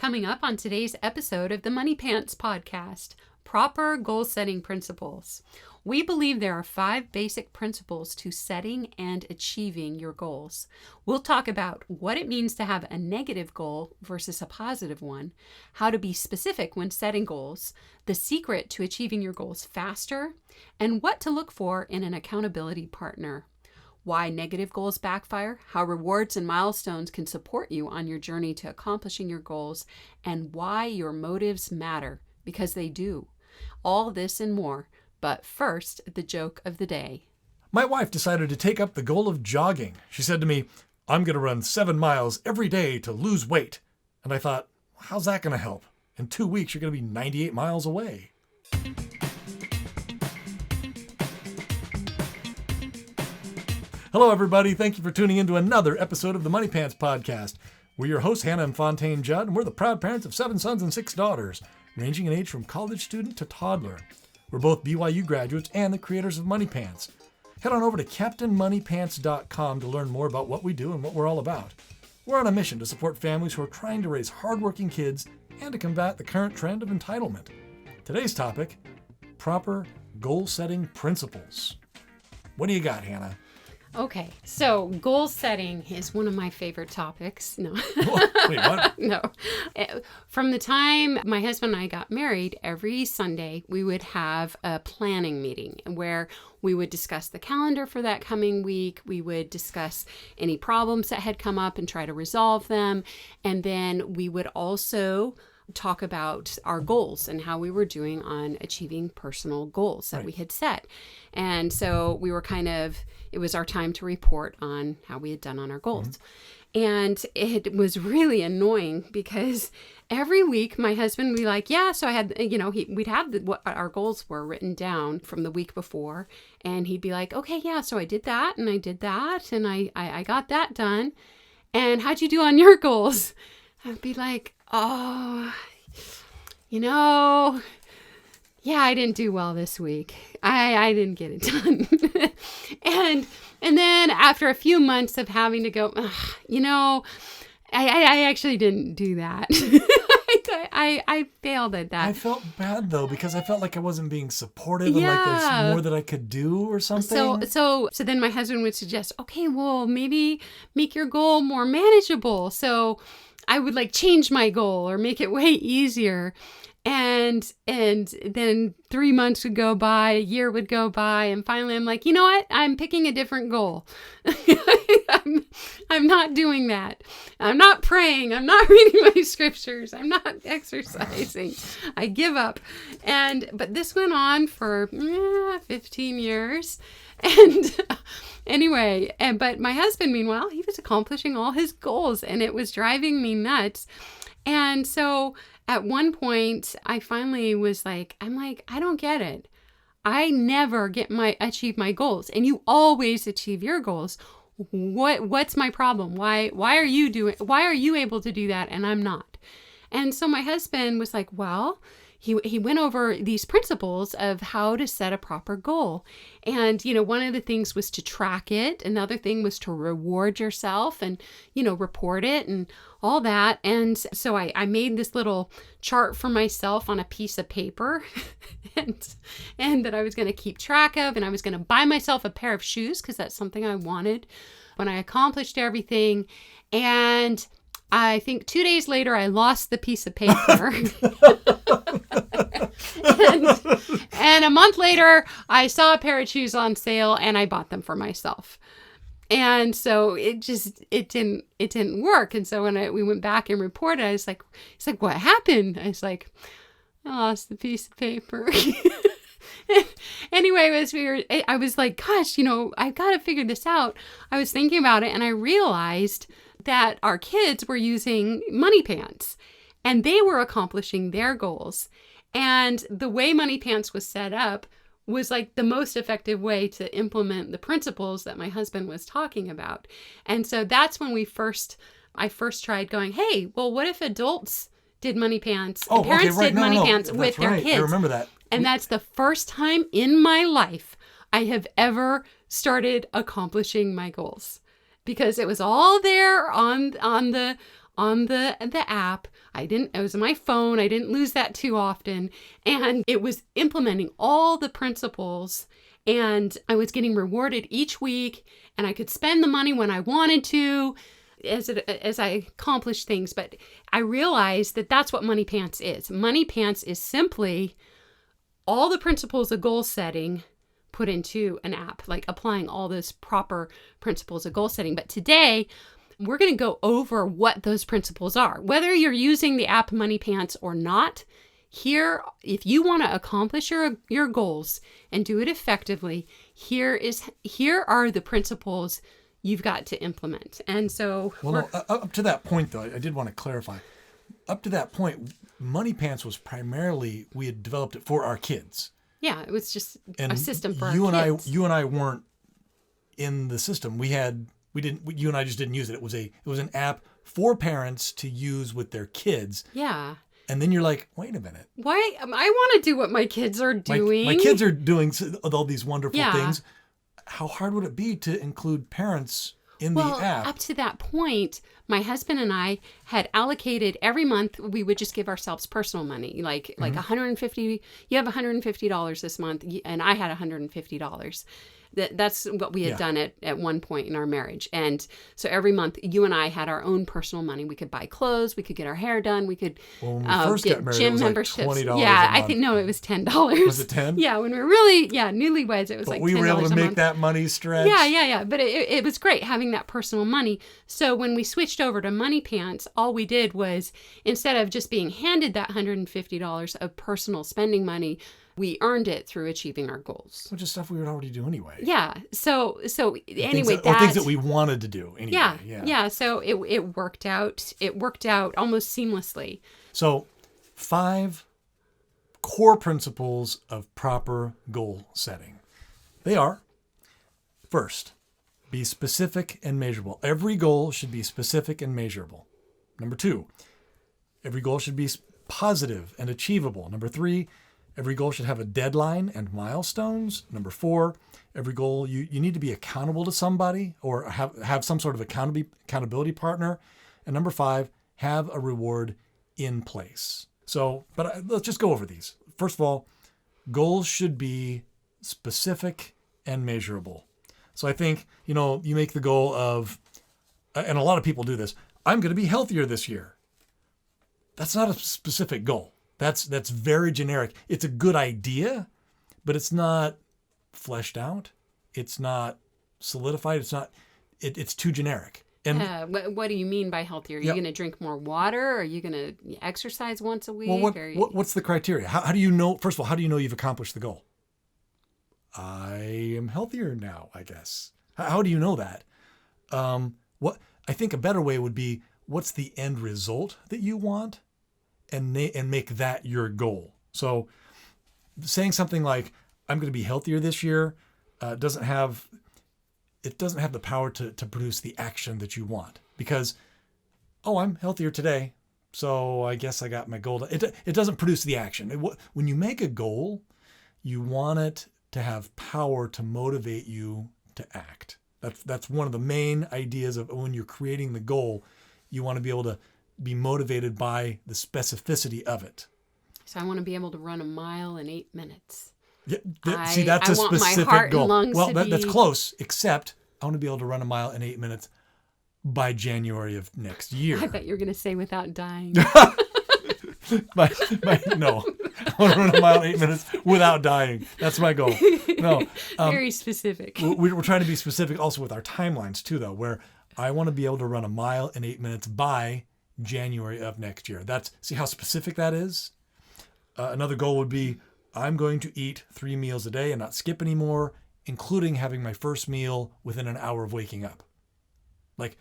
Coming up on today's episode of the Money Pants podcast, proper goal setting principles. We believe there are 5 basic principles to setting and achieving your goals. We'll talk about what it means to have a negative goal versus a positive one, how to be specific when setting goals, the secret to achieving your goals faster, and what to look for in an accountability partner. Why negative goals backfire, how rewards and milestones can support you on your journey to accomplishing your goals, and why your motives matter, because they do. All this and more. But first, the joke of the day. My wife decided to take up the goal of jogging. She said to me, "I'm going to run 7 miles every day to lose weight." And I thought, how's that going to help? In 2 weeks, you're going to be 98 miles away. Hello, everybody. Thank you for tuning in to another episode of the Money Pants podcast. We're your hosts, Hannah and Fontaine Judd, and we're the proud parents of 7 sons and 6 daughters, ranging in age from college student to toddler. We're both BYU graduates and the creators of Money Pants. Head on over to CaptainMoneyPants.com to learn more about what we do and what we're all about. We're on a mission to support families who are trying to raise hardworking kids and to combat the current trend of entitlement. Today's topic, proper goal-setting principles. What do you got, Hannah? Okay, so goal setting is one of my favorite topics. No. Wait, what? No. From the time my husband and I got married, every Sunday we would have a planning meeting where we would discuss the calendar for that coming week. We would discuss any problems that had come up and try to resolve them. And then we would also talk about our goals and how we were doing on achieving personal goals that we had set. And so we were it was our time to report on how we had done on our goals. Mm-hmm. And it was really annoying because every week my husband would be like, yeah, so I had, we'd have what our goals were written down from the week before. And he'd be like, okay, yeah, so I did that and I did that and I got that done. And how'd you do on your goals? I'd be like, oh, yeah, I didn't do well this week. I didn't get it done. and then after a few months of having to go, I actually didn't do that. I failed at that. I felt bad though, because I felt like I wasn't being supportive and like there's more that I could do or something. So then my husband would suggest, okay, well, maybe make your goal more manageable. So I would change my goal or make it way easier. And then 3 months would go by, a year would go by, and finally I'm like, you know what? I'm picking a different goal. I'm not doing that. I'm not praying. I'm not reading my scriptures. I'm not exercising. I give up. But this went on for 15 years. And anyway, but my husband, meanwhile, he was accomplishing all his goals and it was driving me nuts. And so at one point, I finally was like, I don't get it. I never achieve my goals, and you always achieve your goals. What's my problem? Why are you able to do that and I'm not? And so my husband was like, well, he went over these principles of how to set a proper goal. And, one of the things was to track it. Another thing was to reward yourself and, report it and all that. And so I made this little chart for myself on a piece of paper and that I was going to keep track of. And I was going to buy myself a pair of shoes because that's something I wanted when I accomplished everything. And I think 2 days later, I lost the piece of paper. and a month later, I saw a pair of shoes on sale and I bought them for myself. And so it didn't work. And so when we went back and reported, I was like, it's like, what happened? I was like, I lost the piece of paper. Anyway, it was weird. I was like, gosh, I've got to figure this out. I was thinking about it and I realized that our kids were using Money Pants and they were accomplishing their goals. And the way Money Pants was set up was the most effective way to implement the principles that my husband was talking about. And so that's when I first tried going, hey, well, what if adults did Money Pants and parents did Money Pants with their kids? I remember that. And that's the first time in my life I have ever started accomplishing my goals. Because it was all there on the app. It was my phone. I didn't lose that too often. And it was implementing all the principles, and I was getting rewarded each week, and I could spend the money when I wanted to as I accomplished things. But I realized that that's what Money Pants is. Money Pants is simply all the principles of goal setting put into an app, like applying all those proper principles of goal setting. But today, we're going to go over what those principles are. Whether you're using the app Money Pants or not, here, if you want to accomplish your goals and do it effectively, here are the principles you've got to implement. And so... Well, no, up to that point, though, I did want to clarify. Up to that point, Money Pants was primarily, we had developed it for our kids. Yeah, it was just and a system for you our and kids. You and I weren't in the system. You and I just didn't use it. It was an app for parents to use with their kids. Yeah. And then you're like, wait a minute. Why? I want to do what my kids are doing. My kids are doing all these wonderful things. How hard would it be to include parents in the app? Up to that point, my husband and I had allocated every month. We would just give ourselves personal money, like $150. You have $150 this month, and I had $150. That's what we had done at one point in our marriage. And so every month, you and I had our own personal money. We could buy clothes. We could get our hair done. We could when we first get got married, gym it was memberships. like $20 yeah, a month. I think, no, it was $10. Was it 10? Yeah, when we were really, newlyweds, it was but like $10 we were able to a make month. that money stretch. Yeah. But it was great having that personal money. So when we switched over to Money Pants, all we did was, instead of just being handed that $150 of personal spending money, we earned it through achieving our goals. Which is stuff we would already do anyway. Yeah. So anyway, or things that we wanted to do anyway. Yeah. So it worked out. It worked out almost seamlessly. So 5 core principles of proper goal setting. They are, first, be specific and measurable. Every goal should be specific and measurable. Number 2, every goal should be positive and achievable. Number 3, every goal should have a deadline and milestones. Number 4, every goal, you need to be accountable to somebody or have some sort of accountability partner. And number 5, have a reward in place. So, but let's just go over these. First of all, goals should be specific and measurable. So I think, you make the goal of, and a lot of people do this, I'm going to be healthier this year. That's not a specific goal. That's very generic. It's a good idea, but it's not fleshed out. It's not solidified. It's too generic. And what do you mean by healthier? Are you going to drink more water? Are you going to exercise once a week? Well, what's the criteria? How do you know, first of all, how do you know you've accomplished the goal? I am healthier now, I guess. How do you know that? What I think a better way would be, what's the end result that you want? And make that your goal. So saying something like, I'm going to be healthier this year, doesn't have the power to produce the action that you want. Because, I'm healthier today, so I guess I got my goal. It doesn't produce the action. When you make a goal, you want it to have power to motivate you to act. That's one of the main ideas of when you're creating the goal. You want to be able to be motivated by the specificity of it. So I want to be able to run a mile in 8 minutes. Yeah, that's a specific my heart goal. And lungs well, to that's close, except I want to be able to run a mile in 8 minutes by January of next year. I bet you're going to say without dying. No. I want to run a mile in 8 minutes without dying. That's my goal. No. Very specific. We're trying to be specific also with our timelines too, though, where I want to be able to run a mile in 8 minutes by January of next year. See how specific that is? Another goal would be, I'm going to eat 3 meals a day and not skip anymore, including having my first meal within an hour of waking up. Like,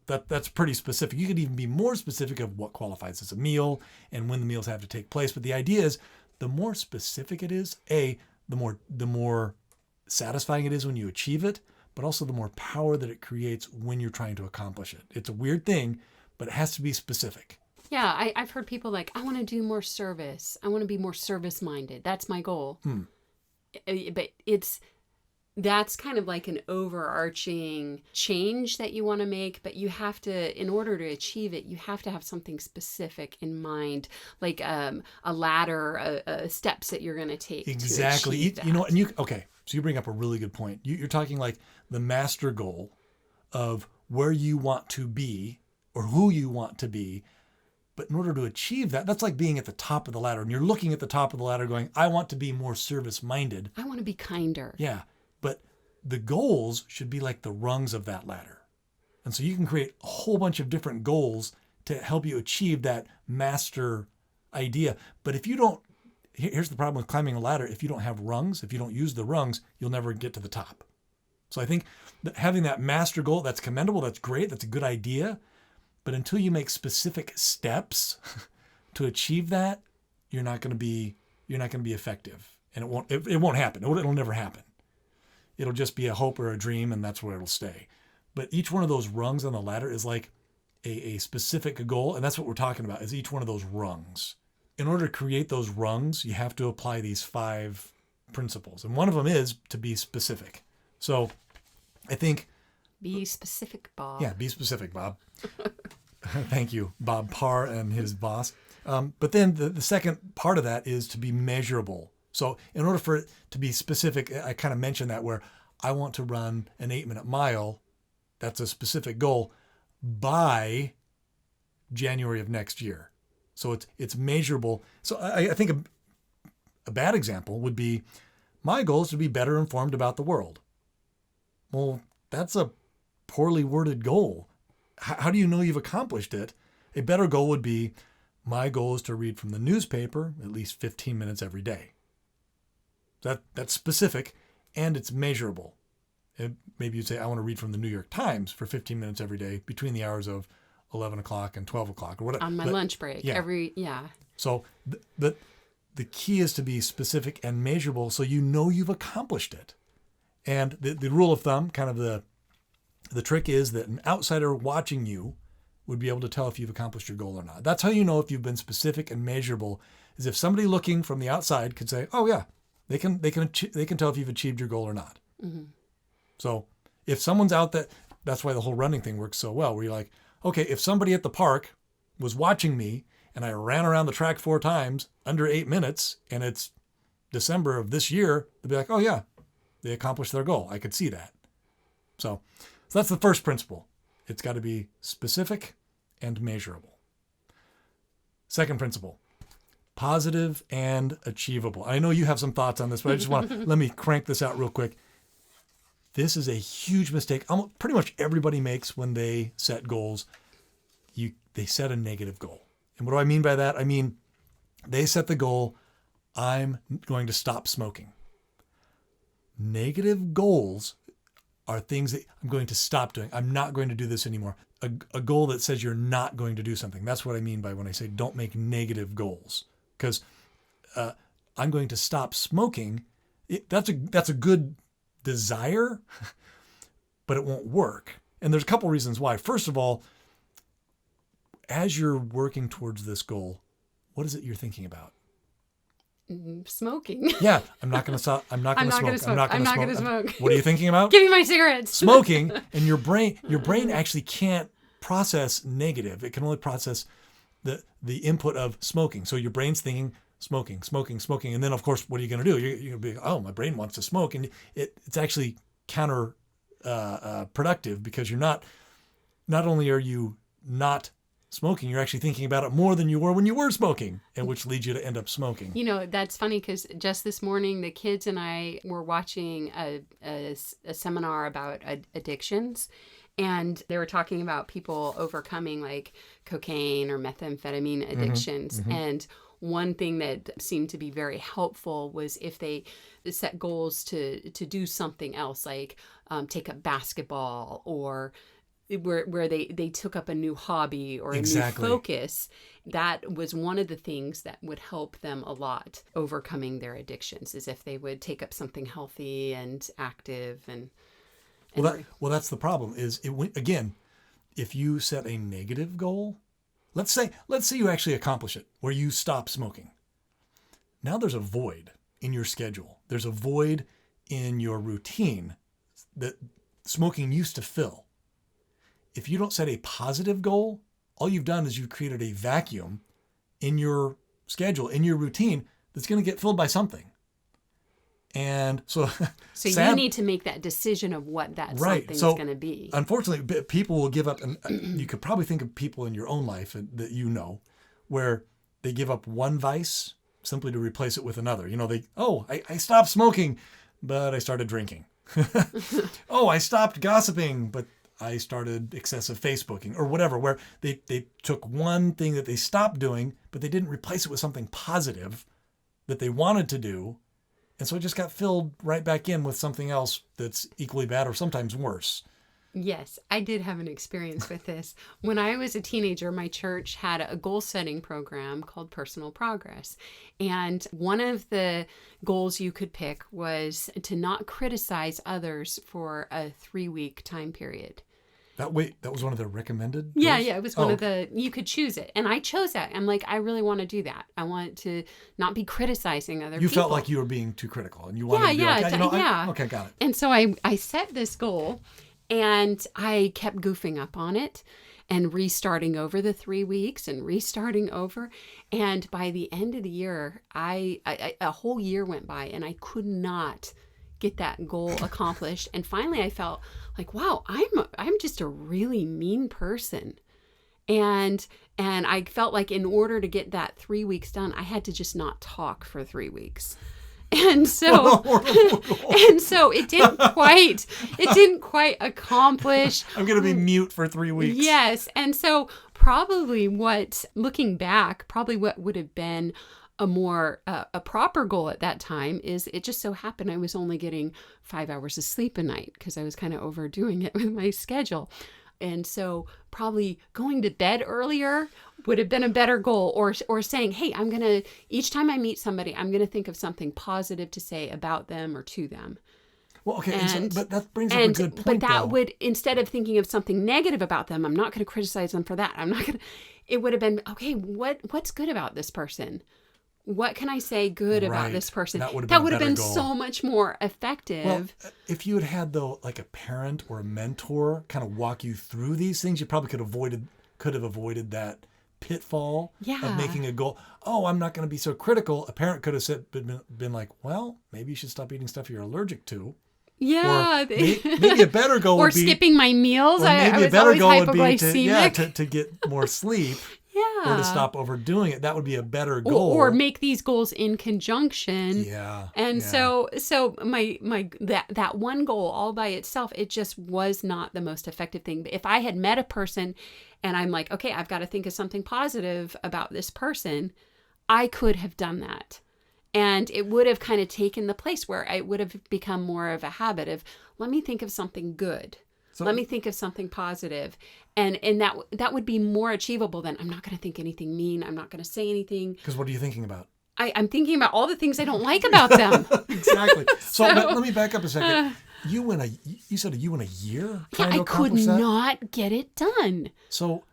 that's pretty specific. You could even be more specific of what qualifies as a meal and when the meals have to take place. But the idea is, the more specific it is, the more satisfying it is when you achieve it, but also the more power that it creates when you're trying to accomplish it. It's a weird thing, but it has to be specific. Yeah, I've heard people like, I want to do more service. I want to be more service-minded. That's my goal. But that's kind of like an overarching change that you want to make, but you have to, in order to achieve it, you have to have something specific in mind, like a ladder, steps that you're going to take. Exactly. To achieve that. You know, and okay, so you bring up a really good point. You're talking like the master goal of where you want to be or who you want to be. But in order to achieve that, that's like being at the top of the ladder. And you're looking at the top of the ladder going, I want to be more service-minded. I want to be kinder. Yeah. But the goals should be like the rungs of that ladder. And so you can create a whole bunch of different goals to help you achieve that master idea. But if you don't, here's the problem with climbing a ladder. If you don't have rungs, if you don't use the rungs, you'll never get to the top. So I think that having that master goal, that's commendable. That's great. That's a good idea. But until you make specific steps to achieve that, you're not going to be effective. And it won't happen. It'll never happen. It'll just be a hope or a dream, and that's where it'll stay. But each one of those rungs on the ladder is like a specific goal, and that's what we're talking about, is each one of those rungs. In order to create those rungs, you have to apply these 5 principles. And one of them is to be specific. So I think... Be specific, Bob. Yeah, be specific, Bob. Thank you, Bob Parr and his boss. But then the second part of that is to be measurable. So in order for it to be specific, I kind of mentioned that where I want to run an 8-minute mile. That's a specific goal by January of next year. So it's measurable. So I think a bad example would be my goal is to be better informed about the world. Well, that's a poorly worded goal. How do you know you've accomplished it? A better goal would be, my goal is to read from the newspaper at least 15 minutes every day. That's specific and it's measurable. And maybe you'd say, I want to read from the New York Times for 15 minutes every day between the hours of 11 o'clock and 12 o'clock or whatever. On my lunch break. Yeah. So the key is to be specific and measurable so you know you've accomplished it. And the rule of thumb, kind of the trick is that an outsider watching you would be able to tell if you've accomplished your goal or not. That's how you know if you've been specific and measurable, is if somebody looking from the outside could say, oh yeah, they can tell if you've achieved your goal or not. Mm-hmm. So if someone's out that's why the whole running thing works so well, where you're like, okay, if somebody at the park was watching me and I ran around the track 4 times under 8 minutes and it's December of this year, they'll be like, oh yeah, they accomplished their goal. I could see that. So that's the first principle. It's got to be specific and measurable. Second principle, positive and achievable. I know you have some thoughts on this, but I just want to let me crank this out real quick. This is a huge mistake pretty much everybody makes when they set goals. They set a negative goal. And what do I mean by that? I mean, they set the goal, I'm going to stop smoking. Negative goals are things that I'm going to stop doing. I'm not going to do this anymore. A goal that says you're not going to do something. That's what I mean by when I say don't make negative goals. Because I'm going to stop smoking. That's a good desire, but it won't work. And there's a couple reasons why. First of all, as you're working towards this goal, what is it you're thinking about? Smoking. Yeah, I'm not going to stop. I'm not going to smoke. I'm not going to smoke. What are you thinking about? Give me my cigarettes. Smoking, and your brain actually can't process negative. It can only process the input of smoking. So your brain's thinking smoking, and then of course, what are you going to do? You're going to be, oh, my brain wants to smoke, and it's actually counter productive because you're not only are you not smoking, you're actually thinking about it more than you were when you were smoking, and which leads you to end up smoking. You know, that's funny because just this morning, the kids and I were watching a seminar about addictions, and they were talking about people overcoming like cocaine or methamphetamine addictions. Mm-hmm. And one thing that seemed to be very helpful was if they set goals to do something else, like take up basketball or where they took up a new hobby or a new focus. That was one of the things that would help them a lot overcoming their addictions, is if they would take up something healthy and active. Well, that's the problem. Again, if you set a negative goal, let's say you actually accomplish it, where you stop smoking. Now there's a void in your schedule. There's a void in your routine that smoking used to fill. If you don't set a positive goal, all you've done is you've created a vacuum in your schedule, in your routine, that's going to get filled by something. And so you need to make that decision of what that something is going to be. Unfortunately, people will give up, and you could probably think of people in your own life that you know, where they give up one vice simply to replace it with another. I stopped smoking, but I started drinking. I stopped gossiping, but I started excessive Facebooking or whatever, where they took one thing that they stopped doing, but they didn't replace it with something positive that they wanted to do. And so it just got filled right back in with something else that's equally bad or sometimes worse. Yes, I did have an experience with this. When I was a teenager, my church had a goal-setting program called Personal Progress. And one of the goals you could pick was to not criticize others for a 3-week time period. That was one of the recommended goals? Yeah, it was one of the, you could choose it. And I chose that. I'm like, I really want to do that. I want to not be criticizing other people. You felt like you were being too critical and you wanted to be like, okay, got it. And so I set this goal and I kept goofing up on it and restarting over the 3 weeks and restarting over. And by the end of the year, a whole year went by and I could not get that goal accomplished. And finally I felt like, wow, I'm just a really mean person. And I felt like in order to get that 3 weeks done, I had to just not talk for 3 weeks. And so it didn't quite accomplish. I'm going to be mute for 3 weeks. Yes. And so looking back, what would have been a proper goal at that time is it just so happened I was only getting 5 hours of sleep a night because I was kind of overdoing it with my schedule. And so probably going to bed earlier would have been a better goal, or saying, hey, each time I meet somebody, I'm going to think of something positive to say about them or to them. Well, okay, but that brings up a good point. But that would, instead of thinking of something negative about them, I'm not going to criticize them for that. It would have been, okay, what's good about this person? What can I say good about this person? That would have been so much more effective. Well, if you had though, like a parent or a mentor kind of walk you through these things, you probably could have avoided that pitfall of making a goal. Oh, I'm not going to be so critical. A parent could have been like, well, maybe you should stop eating stuff you're allergic to. Yeah. Or maybe a better goal would be... Or skipping my meals. I was always hypoglycemic. To get more sleep. Yeah. Or to stop overdoing it. That would be a better goal. Or make these goals in conjunction. Yeah. And so that one goal all by itself, it just was not the most effective thing. But if I had met a person and I'm like, okay, I've got to think of something positive about this person, I could have done that. And it would have kind of taken the place where it would have become more of a habit of, let me think of something good. Let me think of something positive. And that would be more achievable than, I'm not going to think anything mean. I'm not going to say anything. Because what are you thinking about? I'm thinking about all the things I don't like about them. Exactly. So let me back up a second. You said you in a year trying to accomplish that? I could not get it done. So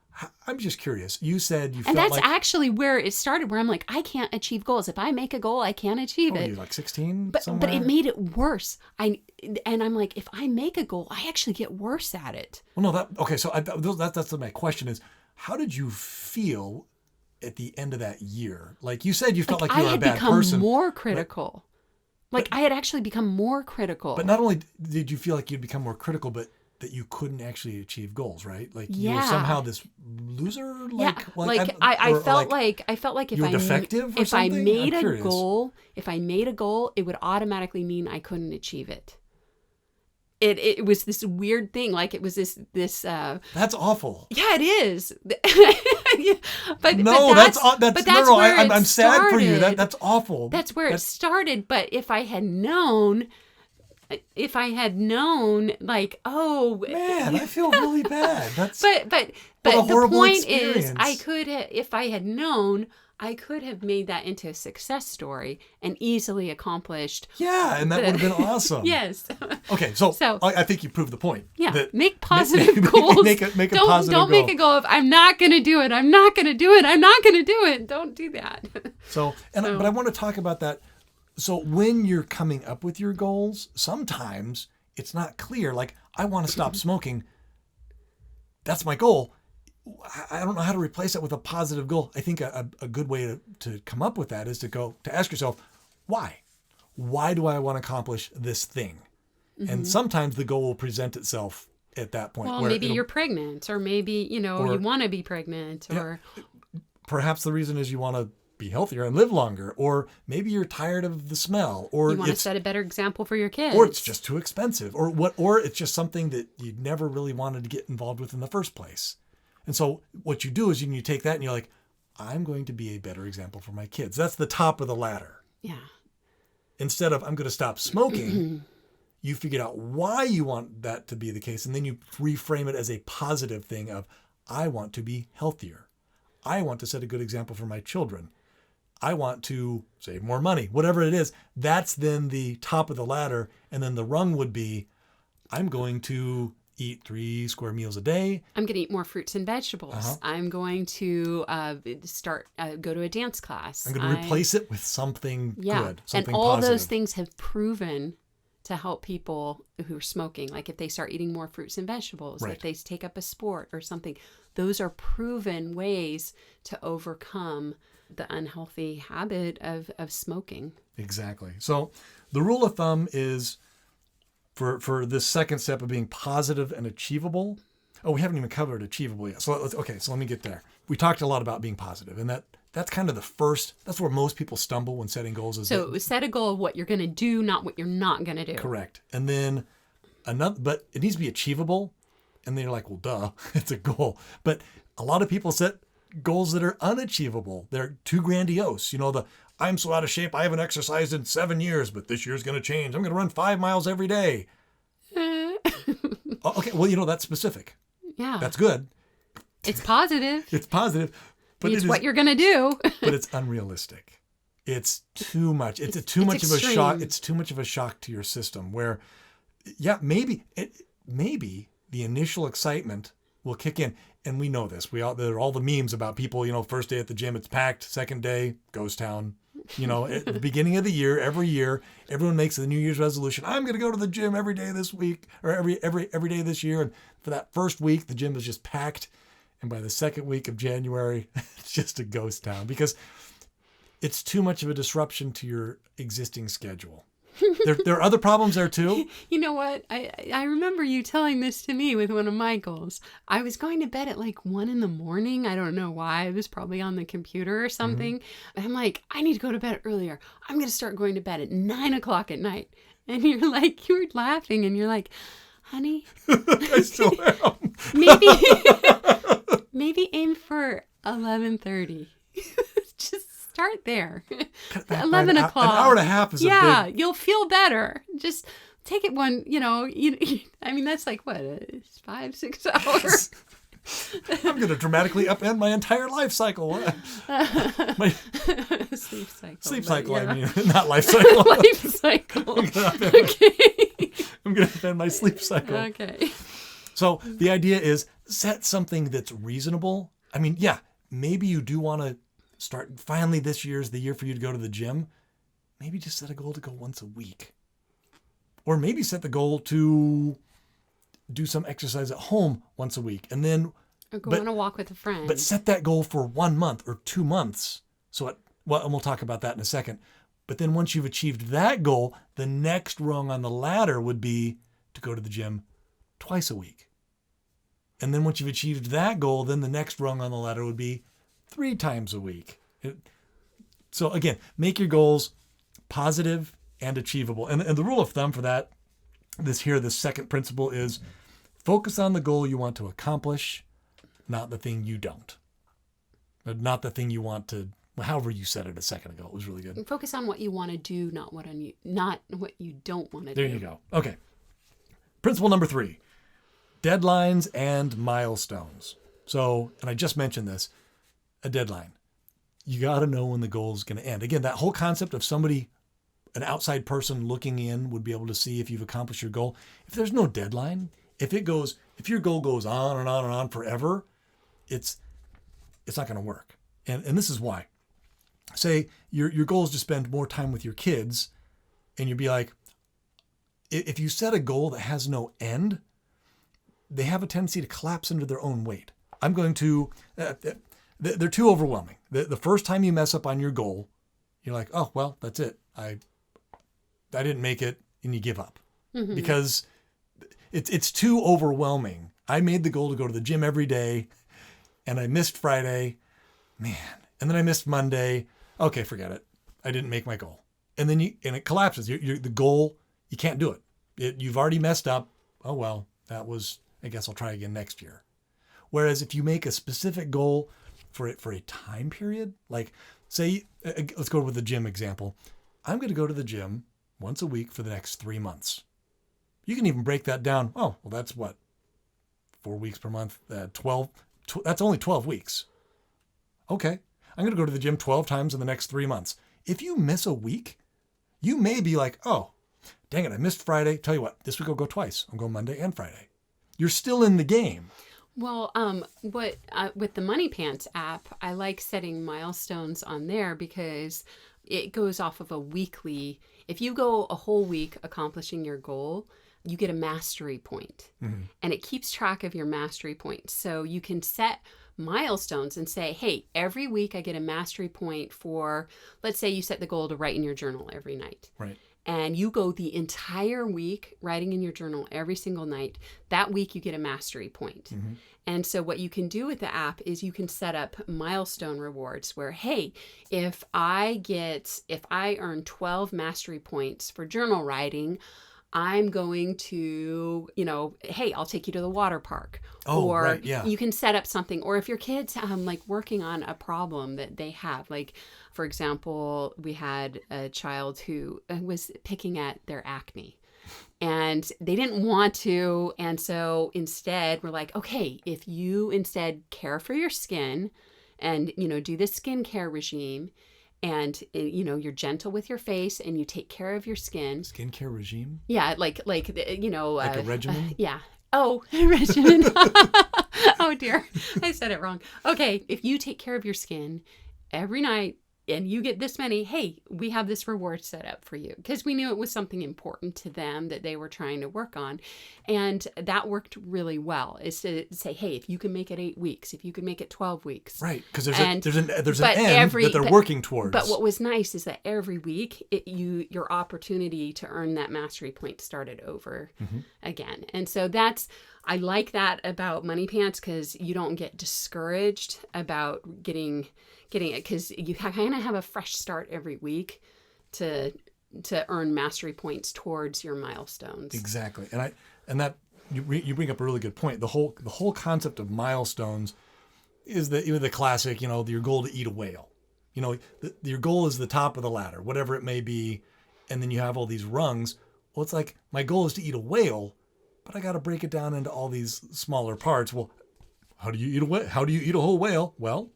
I'm just curious. You said you felt like... And that's actually where it started, where I'm like, I can't achieve goals. If I make a goal, I can't achieve it. You're like 16 But it made it worse. And I'm like, if I make a goal, I actually get worse at it. Well, no, so that's my question is, how did you feel at the end of that year? Like you said, you felt like you were a bad person. I had become more critical. I had actually become more critical. But not only did you feel like you'd become more critical, but that you couldn't actually achieve goals, right? Like you were somehow this loser. I felt like if I made a goal, it would automatically mean I couldn't achieve it. It was this weird thing. Like it was this. That's awful. Yeah, it is. I'm sad for you. That's awful. That's where it started. But if I had known, like, oh man, I feel really bad. That's but the point is, if I had known, I could have made that into a success story and easily accomplished. Yeah, and that would have been awesome. Yes. Okay, so I think you proved the point. Yeah, make positive goals. Make a positive goal. Don't make a goal of, I'm not going to do it. I'm not going to do it. I'm not going to do it. Don't do that. But I want to talk about that. So when you're coming up with your goals, sometimes it's not clear. Like, I want to stop smoking. That's my goal. I don't know how to replace that with a positive goal. I think a good way to come up with that is to ask yourself, why? Why do I want to accomplish this thing? Mm-hmm. And sometimes the goal will present itself at that point. Well, maybe you're pregnant, or maybe, you want to be pregnant, or perhaps the reason is you want to be healthier and live longer, or maybe you're tired of the smell, or you want to set a better example for your kids, or it's just too expensive, or it's just something that you never really wanted to get involved with in the first place. And so what you do is you take that and you're like, I'm going to be a better example for my kids. That's the top of the ladder. Yeah. Instead of I'm going to stop smoking, you figured out why you want that to be the case. And then you reframe it as a positive thing of, I want to be healthier. I want to set a good example for my children. I want to save more money, whatever it is. That's then the top of the ladder. And then the rung would be, I'm going to eat 3 square meals a day. I'm going to eat more fruits and vegetables. Uh-huh. I'm going to go to a dance class. I'm going to replace it with something good, something and all positive. Those things have proven to help people who are smoking. Like if they start eating more fruits and vegetables, right. If they take up a sport or something, those are proven ways to overcome the unhealthy habit of smoking. Exactly. So the rule of thumb is for this second step of being positive and achievable. Oh, we haven't even covered achievable yet. So let me get there. We talked a lot about being positive, and that's kind of that's where most people stumble when setting goals. Set a goal of what you're going to do, not what you're not going to do. Correct. And then but it needs to be achievable. And then you're like, well, duh, it's a goal. But a lot of people set goals that are unachievable. They're too grandiose. I'm so out of shape, I haven't exercised in 7 years, but this year's going to change. I'm going to run 5 miles every day. Okay, well, that's specific. Yeah. That's good. It's positive. It's positive. But it's what you're going to do. But it's unrealistic. It's too much. It's too much extreme. Of a shock. It's too much of a shock to your system where, maybe the initial excitement will kick in. And we know this. There are all the memes about people, first day at the gym, it's packed. Second day, ghost town. At the beginning of the year, every year, everyone makes the New Year's resolution. I'm going to go to the gym every day this week, or every day this year. And for that first week, the gym is just packed. And by the second week of January, it's just a ghost town because it's too much of a disruption to your existing schedule. There are other problems there too. You know what? I remember you telling this to me with one of my goals. I was going to bed at like 1 a.m. I don't know why. I was probably on the computer or something. Mm-hmm. I'm like, I need to go to bed earlier. I'm going to start going to bed at 9 o'clock at night. And you were laughing and you're like, honey. I still am. Maybe aim for 11:30. Just start there. 11 o'clock. An hour and a half is you'll feel better. Just take it one, that's like what, 5-6 hours. I'm going to dramatically upend my entire life cycle. My sleep cycle. Sleep cycle, yeah. I mean, not life cycle. Life cycle. I'm going to upend my sleep cycle. Okay. So the idea is set something that's reasonable. I mean, maybe you do want to start, finally this year's the year for you to go to the gym. Maybe just set a goal to go once a week. Or maybe set the goal to do some exercise at home once a week. And then or go on a walk with a friend. But set that goal for 1 month or 2 months. And we'll talk about that in a second. But then once you've achieved that goal, the next rung on the ladder would be to go to the gym twice a week. And then once you've achieved that goal, then the next rung on the ladder would be 3 times a week. So again, make your goals positive and achievable. And the rule of thumb for that, this second principle is focus on the goal you want to accomplish, not the thing you don't. Not the thing you want to, however you said it a second ago. It was really good. Focus on what you want to do, not what you don't want to do. There you go. Okay. Principle number 3, deadlines and milestones. So, and I just mentioned this, a deadline. You got to know when the goal is going to end. Again, that whole concept of an outside person looking in would be able to see if you've accomplished your goal. If there's no deadline, if your goal goes on and on and on forever, it's not going to work. And this is why. say your goal is to spend more time with your kids, and you'd be like, if you set a goal that has no end, they have a tendency to collapse under their own weight. I'm going to, they're too overwhelming. The first time you mess up on your goal, you're like, oh, well, that's it. I didn't make it, and you give up because it's too overwhelming. I made the goal to go to the gym every day, and I missed Friday, man, and then I missed Monday. Okay, forget it. I didn't make my goal, and then it collapses. The goal, you can't do it. You've already messed up. Oh well, I guess I'll try again next year. Whereas if you make a specific goal for a time period, like say, let's go with the gym example. I'm going to go to the gym once a week for the next 3 months. You can even break that down. Oh, well, that's what? 4 weeks per month, 12. That's only 12 weeks. Okay. I'm going to go to the gym 12 times in the next 3 months. If you miss a week, you may be like, oh, dang it, I missed Friday. Tell you what, this week I'll go twice. I'm going Monday and Friday. You're still in the game. Well, with the Money Pants app, I like setting milestones on there because it goes off of a weekly. If you go a whole week accomplishing your goal, you get a mastery point, and it keeps track of your mastery points. So you can set milestones and say, hey, every week I get a mastery point for, let's say you set the goal to write in your journal every night. Right. And you go the entire week writing in your journal every single night. That week you get a mastery point. And so what you can do with the app is you can set up milestone rewards where, hey, if I earn 12 mastery points for journal writing, I'm going to, hey, I'll take you to the water park. Or right, yeah. You can set up something. Or if your kids like working on a problem that they have, like, for example, we had a child who was picking at their acne. And they didn't want to. And so instead, we're like, okay, if you instead care for your skin and, do this skincare regime, and you're gentle with your face and you take care of your skin. Skincare regime? Yeah, like a regimen? Yeah. Oh, regimen. Oh dear, I said it wrong. Okay, if you take care of your skin every night and you get this many, hey, we have this reward set up for you, because we knew it was something important to them that they were trying to work on. And that worked really well, is to say, hey, if you can make it 8 weeks, if you can make it 12 weeks. Right, because there's an end that they're working towards. But what was nice is that every week your opportunity to earn that mastery point started over again. And so I like that about Money Pants, because you don't get discouraged about getting it, because you kind of have a fresh start every week to earn mastery points towards your milestones. Exactly. And that you bring up a really good point. The whole concept of milestones is the classic, your goal to eat a whale. Your goal is the top of the ladder, whatever it may be, and then you have all these rungs. Well, it's like, my goal is to eat a whale, but I got to break it down into all these smaller parts. Well, how do you eat a whale? How do you eat a whole whale? Well,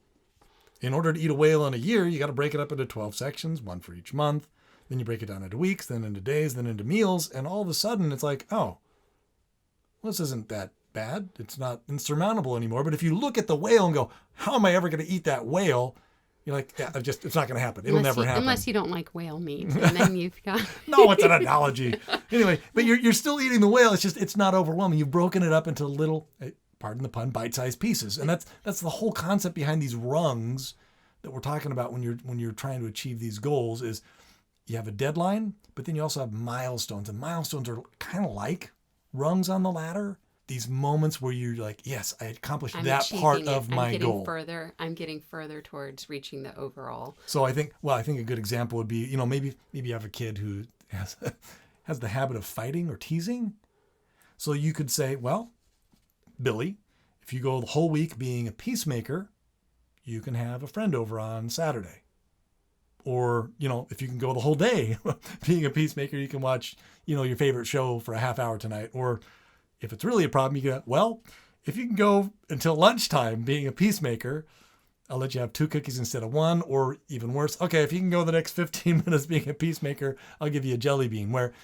in order to eat a whale in a year, you got to break it up into 12 sections, one for each month. Then you break it down into weeks, then into days, then into meals. And all of a sudden it's like, oh, well, this isn't that bad. It's not insurmountable anymore. But if you look at the whale and go, how am I ever going to eat that whale? You're like, yeah, it's not going to happen. It'll never happen. Unless you don't like whale meat. And then you've got... No, it's an analogy. Anyway, but you're still eating the whale. It's just, it's not overwhelming. You've broken it up into little, pardon the pun, bite-sized pieces. And that's the whole concept behind these rungs that we're talking about when you're trying to achieve these goals. Is you have a deadline, but then you also have milestones. And milestones are kind of like rungs on the ladder. These moments where you're like, yes, I accomplished that part of my goal. I'm getting further towards reaching the overall. So I think a good example would be, maybe you have a kid who has the habit of fighting or teasing. So you could say, well, Billy, if you go the whole week being a peacemaker, you can have a friend over on Saturday. Or, if you can go the whole day being a peacemaker, you can watch, your favorite show for a half hour tonight. Or if it's really a problem, you go, well, if you can go until lunchtime being a peacemaker, I'll let you have 2 cookies instead of 1, or even worse. Okay, if you can go the next 15 minutes being a peacemaker, I'll give you a jelly bean. Where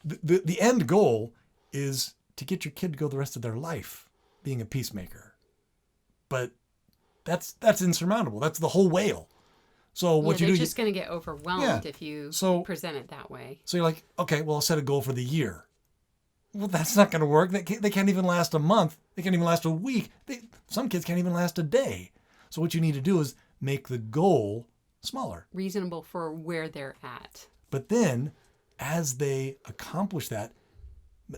the end goal is to get your kid to go the rest of their life being a peacemaker. But that's insurmountable. That's the whole whale. So what you they're do, just going to get overwhelmed if you present it that way. So you're like, okay, well, I'll set a goal for the year. Well, that's not going to work. They can't even last a month. They can't even last a week. Some kids can't even last a day. So what you need to do is make the goal smaller. Reasonable for where they're at. But then, as they accomplish that,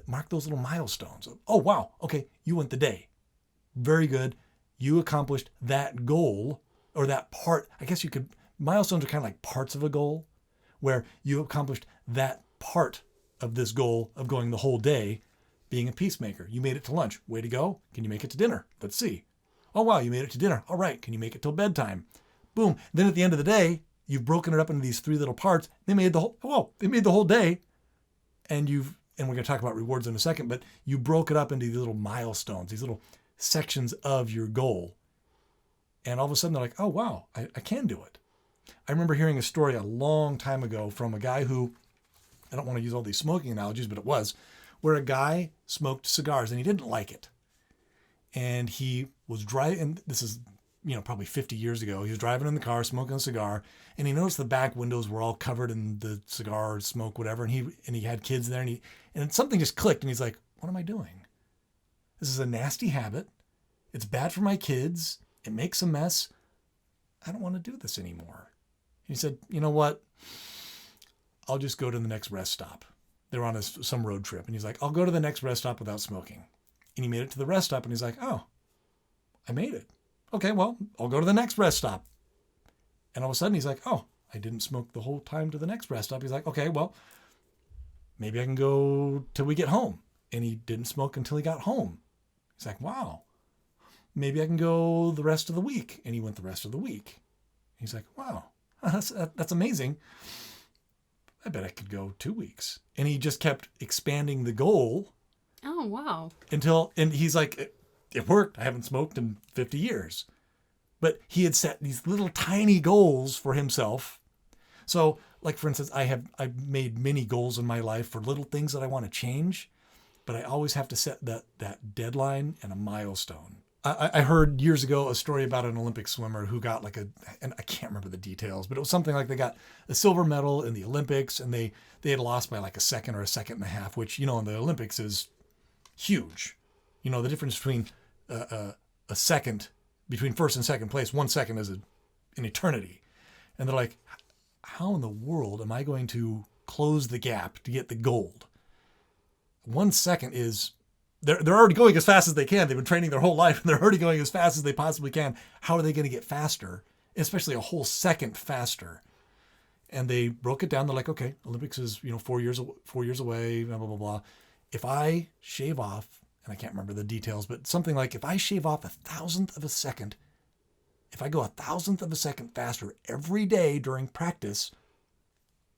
mark those little milestones. Oh, wow. Okay, you went the day. Very good. You accomplished that goal or that part. I guess milestones are kind of like parts of a goal where you accomplished that part of this goal of going the whole day being a peacemaker. You made it to lunch. Way to go. Can you make it to dinner? Let's see. Oh, wow, you made it to dinner. All right. Can you make it till bedtime? Boom. Then at the end of the day, you've broken it up into these 3 little parts. They made the whole day. And we're going to talk about rewards in a second, but you broke it up into these little milestones, these little sections of your goal. And all of a sudden they're like, oh, wow, I can do it. I remember hearing a story a long time ago from a guy who, I don't want to use all these smoking analogies, but it was, where a guy smoked cigars and he didn't like it. And he was driving, and this is, probably 50 years ago. He was driving in the car, smoking a cigar, and he noticed the back windows were all covered in the cigar smoke, whatever. And he had kids there, and something just clicked, and he's like, what am I doing? This is a nasty habit. It's bad for my kids. It makes a mess. I don't want to do this anymore. He said, you know what? I'll just go to the next rest stop. They were on some road trip. And he's like, I'll go to the next rest stop without smoking. And he made it to the rest stop. And he's like, oh, I made it. Okay, well, I'll go to the next rest stop. And all of a sudden he's like, oh, I didn't smoke the whole time to the next rest stop. He's like, okay, well, maybe I can go till we get home. And he didn't smoke until he got home. He's like, wow, maybe I can go the rest of the week. And he went the rest of the week. He's like, wow, that's amazing. I bet I could go 2 weeks. And he just kept expanding the goal. Oh, wow. And he's like, it worked. I haven't smoked in 50 years. But he had set these little tiny goals for himself. So, like, for instance, I've made many goals in my life for little things that I want to change, but I always have to set that deadline and a milestone. I heard years ago a story about an Olympic swimmer who got and I can't remember the details, but it was something like they got a silver medal in the Olympics, and they had lost by like a second or a second and a half, which, in the Olympics is huge. The difference between a second, between first and second place, 1 second is an eternity. And they're like, how in the world am I going to close the gap to get the gold? 1 second is, they're already going as fast as they can. They've been training their whole life and they're already going as fast as they possibly can. How are they going to get faster? Especially a whole second faster. And they broke it down. They're like, okay, Olympics is, 4 years away, blah, blah, blah, blah. If I shave off, and I can't remember the details, but something like if I shave off 1,000th of a second, if I go 1,000th of a second faster every day during practice,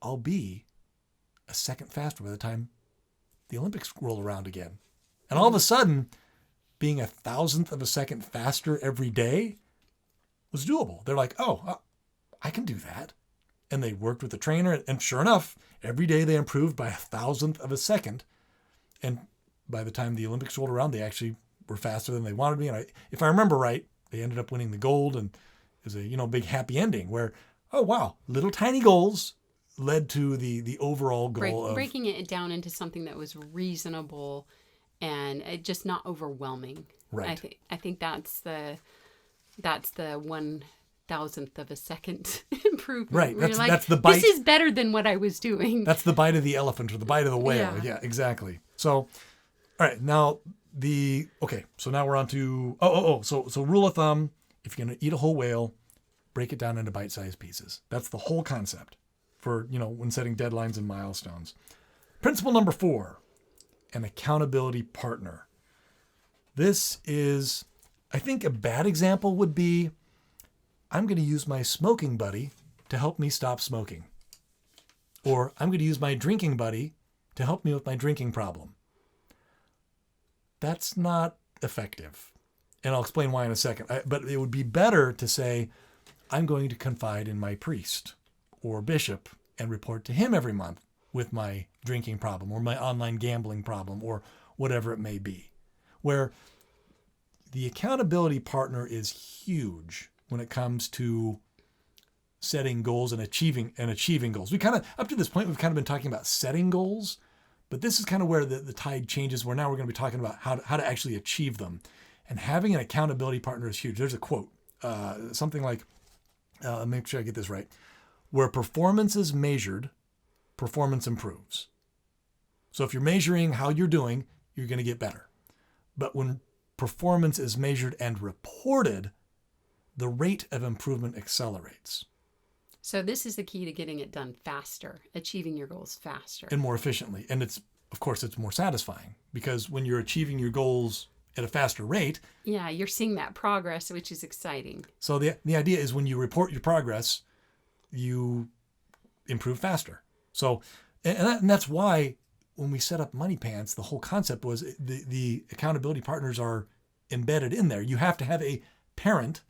I'll be a second faster by the time the Olympics roll around again. And all of a sudden, being 1,000th of a second faster every day was doable. They're like, oh, I can do that. And they worked with the trainer, and sure enough, every day they improved by 1,000th of a second. And by the time the Olympics rolled around, they actually were faster than they wanted to be. And if I remember right, they ended up winning the gold, and it was a big happy ending where, oh wow, little tiny goals led to the overall goal of breaking it down into something that was reasonable and just not overwhelming. Right. I think that's the 1,000th of a second improvement. Right. That's the bite. This is better than what I was doing. That's the bite of the elephant or the bite of the whale. Yeah, exactly. So, all right, now so now we're on to, so rule of thumb, if you're going to eat a whole whale, break it down into bite-sized pieces. That's the whole concept for, when setting deadlines and milestones. Principle number 4, an accountability partner. This is, I think a bad example would be, I'm going to use my smoking buddy to help me stop smoking. Or I'm going to use my drinking buddy to help me with my drinking problem. That's not effective. And I'll explain why in a second. But it would be better to say, I'm going to confide in my priest or bishop and report to him every month with my drinking problem or my online gambling problem or whatever it may be. Where the accountability partner is huge when it comes to setting goals and achieving goals. We kind of, up to this point, we've kind of been talking about setting goals, but this is kind of where the tide changes, where now we're going to be talking about how to actually achieve them. And having an accountability partner is huge. There's a quote, something like, make sure I get this right. Where performance is measured, performance improves. So if you're measuring how you're doing, you're going to get better. But when performance is measured and reported, the rate of improvement accelerates. So this is the key to getting it done faster, achieving your goals faster. And more efficiently. And it's more satisfying, because when you're achieving your goals at a faster rate. Yeah, you're seeing that progress, which is exciting. So the idea is when you report your progress, you improve faster. So, and that's why when we set up Money Pants, the whole concept was the accountability partners are embedded in there. You have to have a parent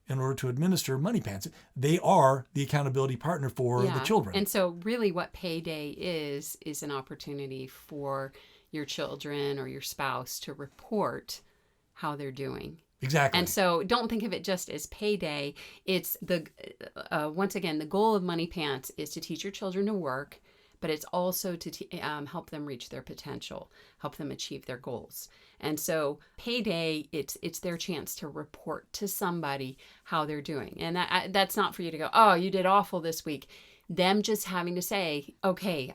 in order to administer Money Pants. They are the accountability partner for the children. And so really what payday is an opportunity for your children or your spouse to report how they're doing. Exactly. And so don't think of it just as payday. It's once again, the goal of Money Pants is to teach your children to work, but it's also to help them reach their potential, help them achieve their goals. And so payday, it's their chance to report to somebody how they're doing. And that's not for you to go, oh, you did awful this week. Them just having to say, okay,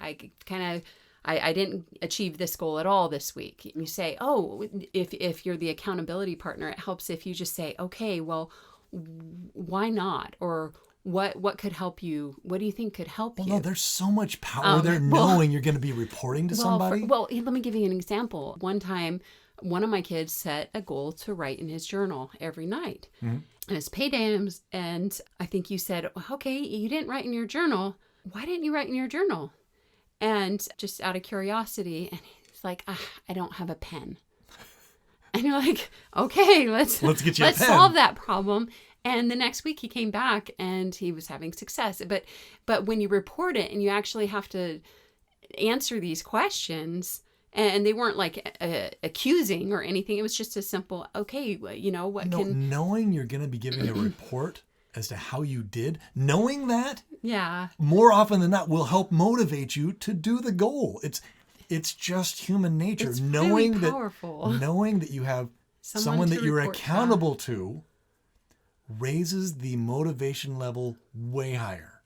I didn't achieve this goal at all this week. You say, oh, if you're the accountability partner, it helps if you just say, okay, well, why not? Or what could help you? What do you think could help you? No, there's so much power there knowing you're going to be reporting to somebody. Let me give you an example. One time, one of my kids set a goal to write in his journal every night. Mm-hmm. And it's payday, and I think you said, okay, you didn't write in your journal. Why didn't you write in your journal? And just out of curiosity, and he's like, I don't have a pen. And you're like, okay, let's get you a pen. Solve that problem. And the next week he came back and he was having success. But when you report it and you actually have to answer these questions, and they weren't like accusing or anything, it was just a simple, okay, knowing you're going to be giving a report as to how you did, knowing that, yeah, more often than not will help motivate you to do the goal. It's just human nature. It's knowing really powerful. Knowing that you have someone that you're accountable to raises the motivation level way higher.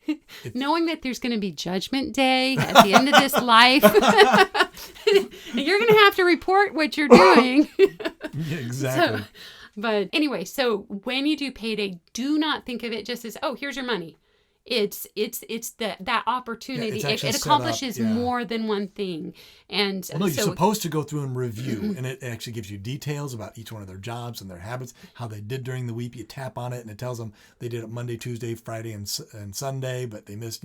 Knowing that there's going to be judgment day at the end of this life, you're going to have to report what you're doing. Yeah, exactly. But anyway, so when you do payday, do not think of it just as, oh, here's your money. It's that opportunity. Yeah, it accomplishes more than one thing. And you're supposed to go through and review, and it actually gives you details about each one of their jobs and their habits, how they did during the week. You tap on it, and it tells them they did it Monday, Tuesday, Friday, and Sunday, but they missed,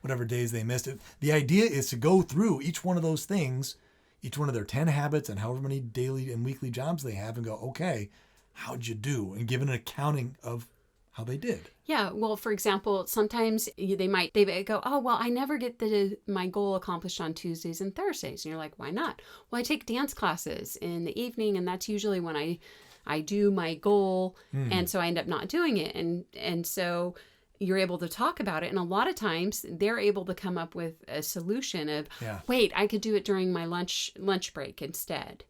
whatever days they missed it. The idea is to go through each one of those things, each one of their 10 habits and however many daily and weekly jobs they have, and go, okay, how'd you do? And give an accounting of how they did. Yeah. Well, for example, sometimes they go, oh, well, I never get my goal accomplished on Tuesdays and Thursdays. And you're like, why not? Well, I take dance classes in the evening, and that's usually when I do my goal. And so I end up not doing it. And so you're able to talk about it. And a lot of times they're able to come up with a solution of, wait, I could do it during my lunch break instead.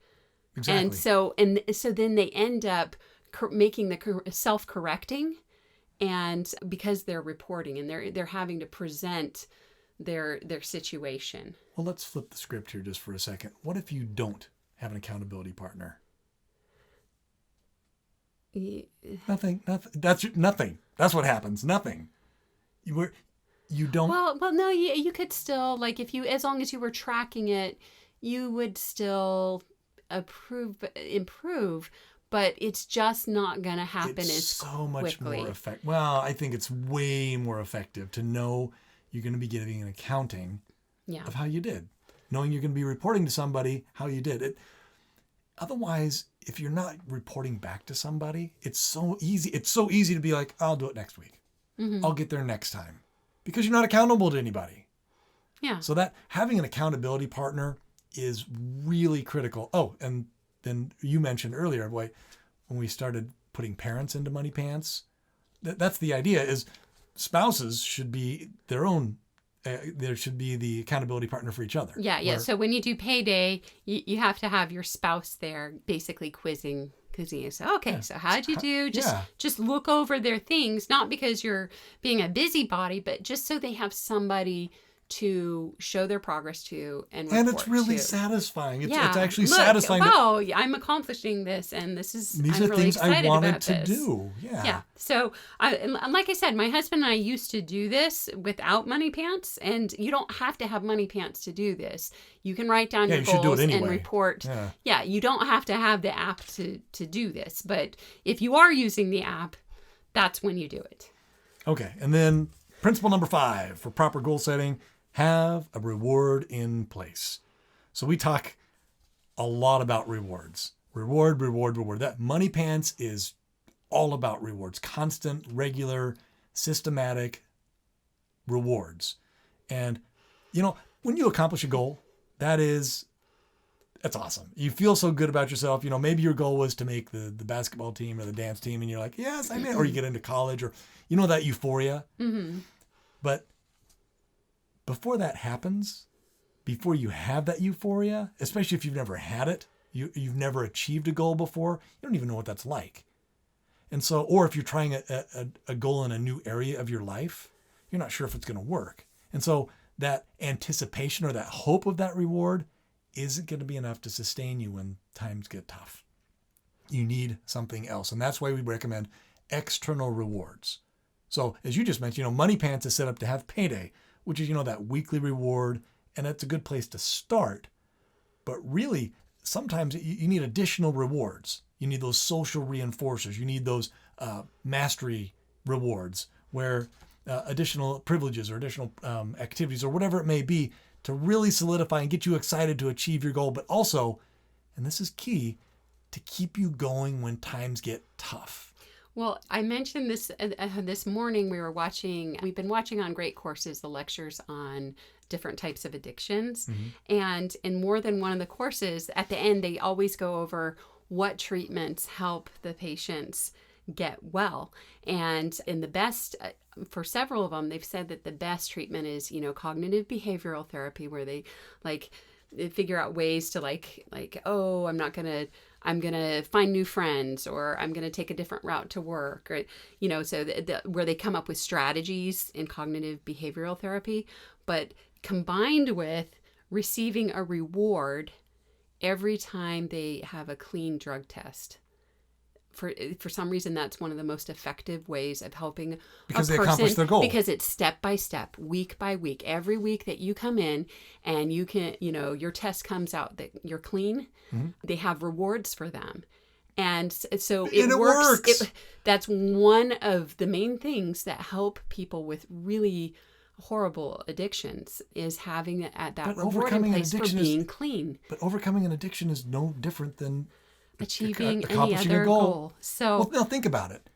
Exactly. And so then they end up making the self-correcting. And because they're reporting and they're having to present their situation. Well, let's flip the script here just for a second. What if you don't have an accountability partner? Nothing. That's nothing. That's what happens. Nothing. You don't. Well, no. You could still, like, as long as you were tracking it, you would still improve. But it's just not going to happen as quickly. So much more effective. Well, I think it's way more effective to know you're going to be giving an accounting of how you did. Knowing you're going to be reporting to somebody how you did it. Otherwise, if you're not reporting back to somebody, it's so easy. It's so easy to be like, I'll do it next week. Mm-hmm. I'll get there next time. Because you're not accountable to anybody. Yeah. So that having an accountability partner is really critical. Oh, and then you mentioned earlier, when we started putting parents into Money Pants, that's the idea is spouses should be their own. There should be the accountability partner for each other. Yeah. So when you do payday, you have to have your spouse there, basically quizzing you. So so how'd you do? Just look over their things, not because you're being a busybody, but just so they have somebody to show their progress to and report it's really to. satisfying. It's actually satisfying. Wow, I'm accomplishing this, and these are really things I wanted to this. do. Yeah. So, like I said, my husband and I used to do this without money pants, and you don't have to have money pants to do this. You can write down your goals and report. Yeah, you don't have to have the app to do this, but if you are using the app, that's when you do it. Okay, and then principle number 5 for proper goal setting. Have a reward in place. So we talk a lot about rewards. Reward. That Money Pants is all about rewards. Constant, regular, systematic rewards. And, when you accomplish a goal, that's awesome. You feel so good about yourself. Maybe your goal was to make the basketball team or the dance team, and you're like, yes, I made it. Or you get into college, or that euphoria. Mm-hmm. But before that happens, before you have that euphoria, especially if you've never had it, you've never achieved a goal before, you don't even know what that's like. And so, or if you're trying a goal in a new area of your life, you're not sure if it's going to work. And so that anticipation or that hope of that reward isn't going to be enough to sustain you when times get tough. You need something else. And that's why we recommend external rewards. So as you just mentioned, Money Pants is set up to have payday, which is, that weekly reward. And that's a good place to start. But really, sometimes you need additional rewards. You need those social reinforcers. You need those mastery rewards where additional privileges or additional activities or whatever it may be to really solidify and get you excited to achieve your goal. But also, and this is key, to keep you going when times get tough. Well, I mentioned this this morning. We've been watching on Great Courses, the lectures on different types of addictions. Mm-hmm. And in more than one of the courses, at the end, they always go over what treatments help the patients get well. And in the best, for several of them, they've said that the best treatment is, cognitive behavioral therapy, where they figure out ways to oh, I'm going to find new friends, or I'm going to take a different route to work, or, so where they come up with strategies in cognitive behavioral therapy, but combined with receiving a reward every time they have a clean drug test. For some reason, that's one of the most effective ways of helping because a person, they accomplish their goal. Because it's step by step, week by week. Every week that you come in and you can, your test comes out that you're clean, mm-hmm. They have rewards for them. And so it works. That's one of the main things that help people with really horrible addictions is having that reward in place for being clean. But overcoming an addiction is no different than achieving any other goal. So, now think about it.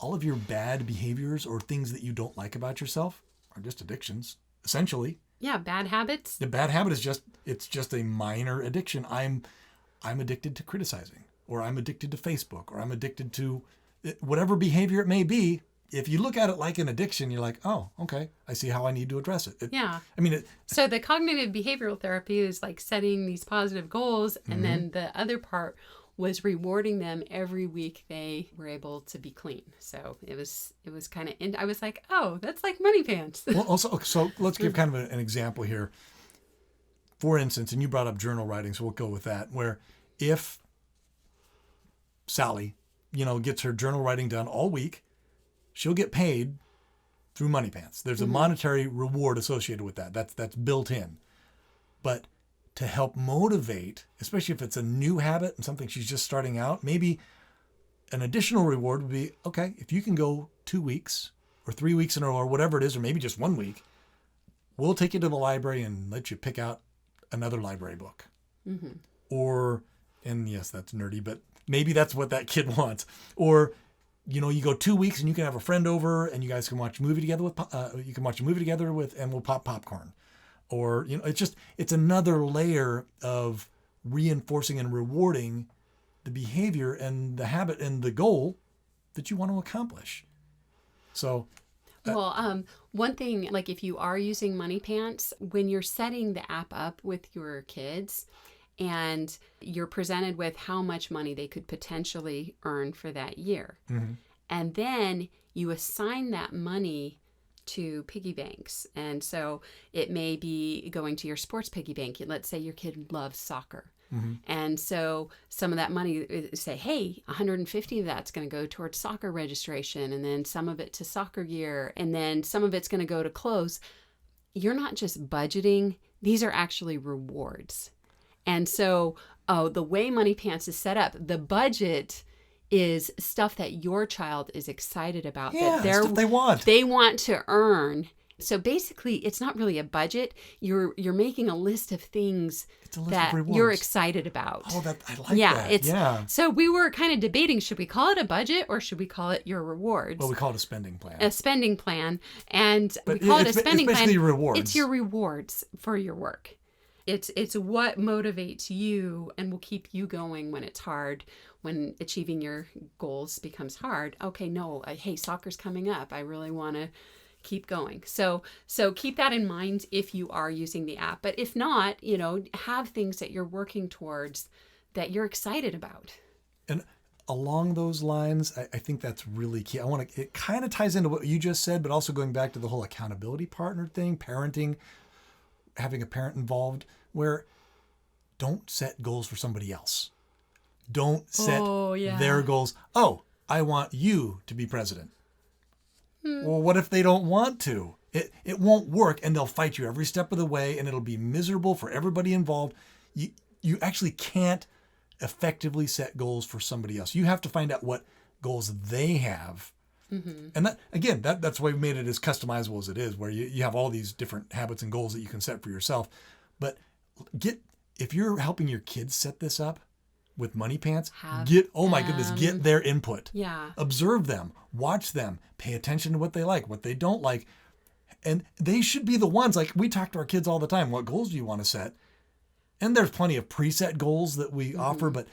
All of your bad behaviors or things that you don't like about yourself are just addictions, essentially. Yeah, bad habits. The bad habit is just a minor addiction. I'm addicted to criticizing, or I'm addicted to Facebook, or I'm addicted to whatever behavior it may be. If you look at it like an addiction, you're like, oh, okay, I see how I need to address it. So the cognitive behavioral therapy is like setting these positive goals, and mm-hmm. then the other part was rewarding them every week they were able to be clean. So it was kind of, and I was like, oh, that's like Money Pants. Well, also, so let's give kind of an example here. For instance, and you brought up journal writing, so we'll go with that, where if Sally, gets her journal writing done all week, she'll get paid through Money Pants. There's mm-hmm. a monetary reward associated with that. That's built in. But to help motivate, especially if it's a new habit and something she's just starting out, maybe an additional reward would be, okay, if you can go 2 weeks or 3 weeks in a row or whatever it is, or maybe just 1 week, we'll take you to the library and let you pick out another library book. Mm-hmm. Or, and yes, that's nerdy, but maybe that's what that kid wants. Or, you go 2 weeks and you can have a friend over and you guys can watch a movie together and we'll pop popcorn. Or, it's another layer of reinforcing and rewarding the behavior and the habit and the goal that you want to accomplish. So Well, one thing, like if you are using Money Pants, when you're setting the app up with your kids and you're presented with how much money they could potentially earn for that year, and then you assign that money to piggy banks. And so it may be going to your sports piggy bank. Let's say your kid loves soccer. And so some of that money, say, hey, 150 of that's going to go towards soccer registration, and then some of it to soccer gear, and then some of it's going to go to clothes. You're not just budgeting. These are actually rewards. And so the way Money Pants is set up, the budget is stuff that your child is excited about, that stuff they want to earn. So basically, it's not really a budget. You're making a list of things that you're excited about. Oh, I like that. So we were kind of debating, should we call it a budget or should we call it your rewards? Well, we call it a spending plan. A spending plan. And we call it a spending plan. It's basically rewards. It's your rewards for your work. It's what motivates you and will keep you going when it's hard, when achieving your goals becomes hard. Okay, no, hey, soccer's coming up. I really want to keep going. So keep that in mind if you are using the app. But if not, have things that you're working towards that you're excited about. And along those lines, I think that's really key. It kind of ties into what you just said, but also going back to the whole accountability partner thing, parenting, having a parent involved, where don't set goals for somebody else. Don't set their goals. Oh, I want you to be president. Well, what if they don't want to? It won't work, and they'll fight you every step of the way, and it'll be miserable for everybody involved. You actually can't effectively set goals for somebody else. You have to find out what goals they have. And that's why we made it as customizable as it is, where you have all these different habits and goals that you can set for yourself. But if you're helping your kids set this up with Money Pants, get their input. Yeah. Observe them, watch them, pay attention to what they like, what they don't like. And they should be the ones, like we talk to our kids all the time, what goals do you want to set? And there's plenty of preset goals that we offer, but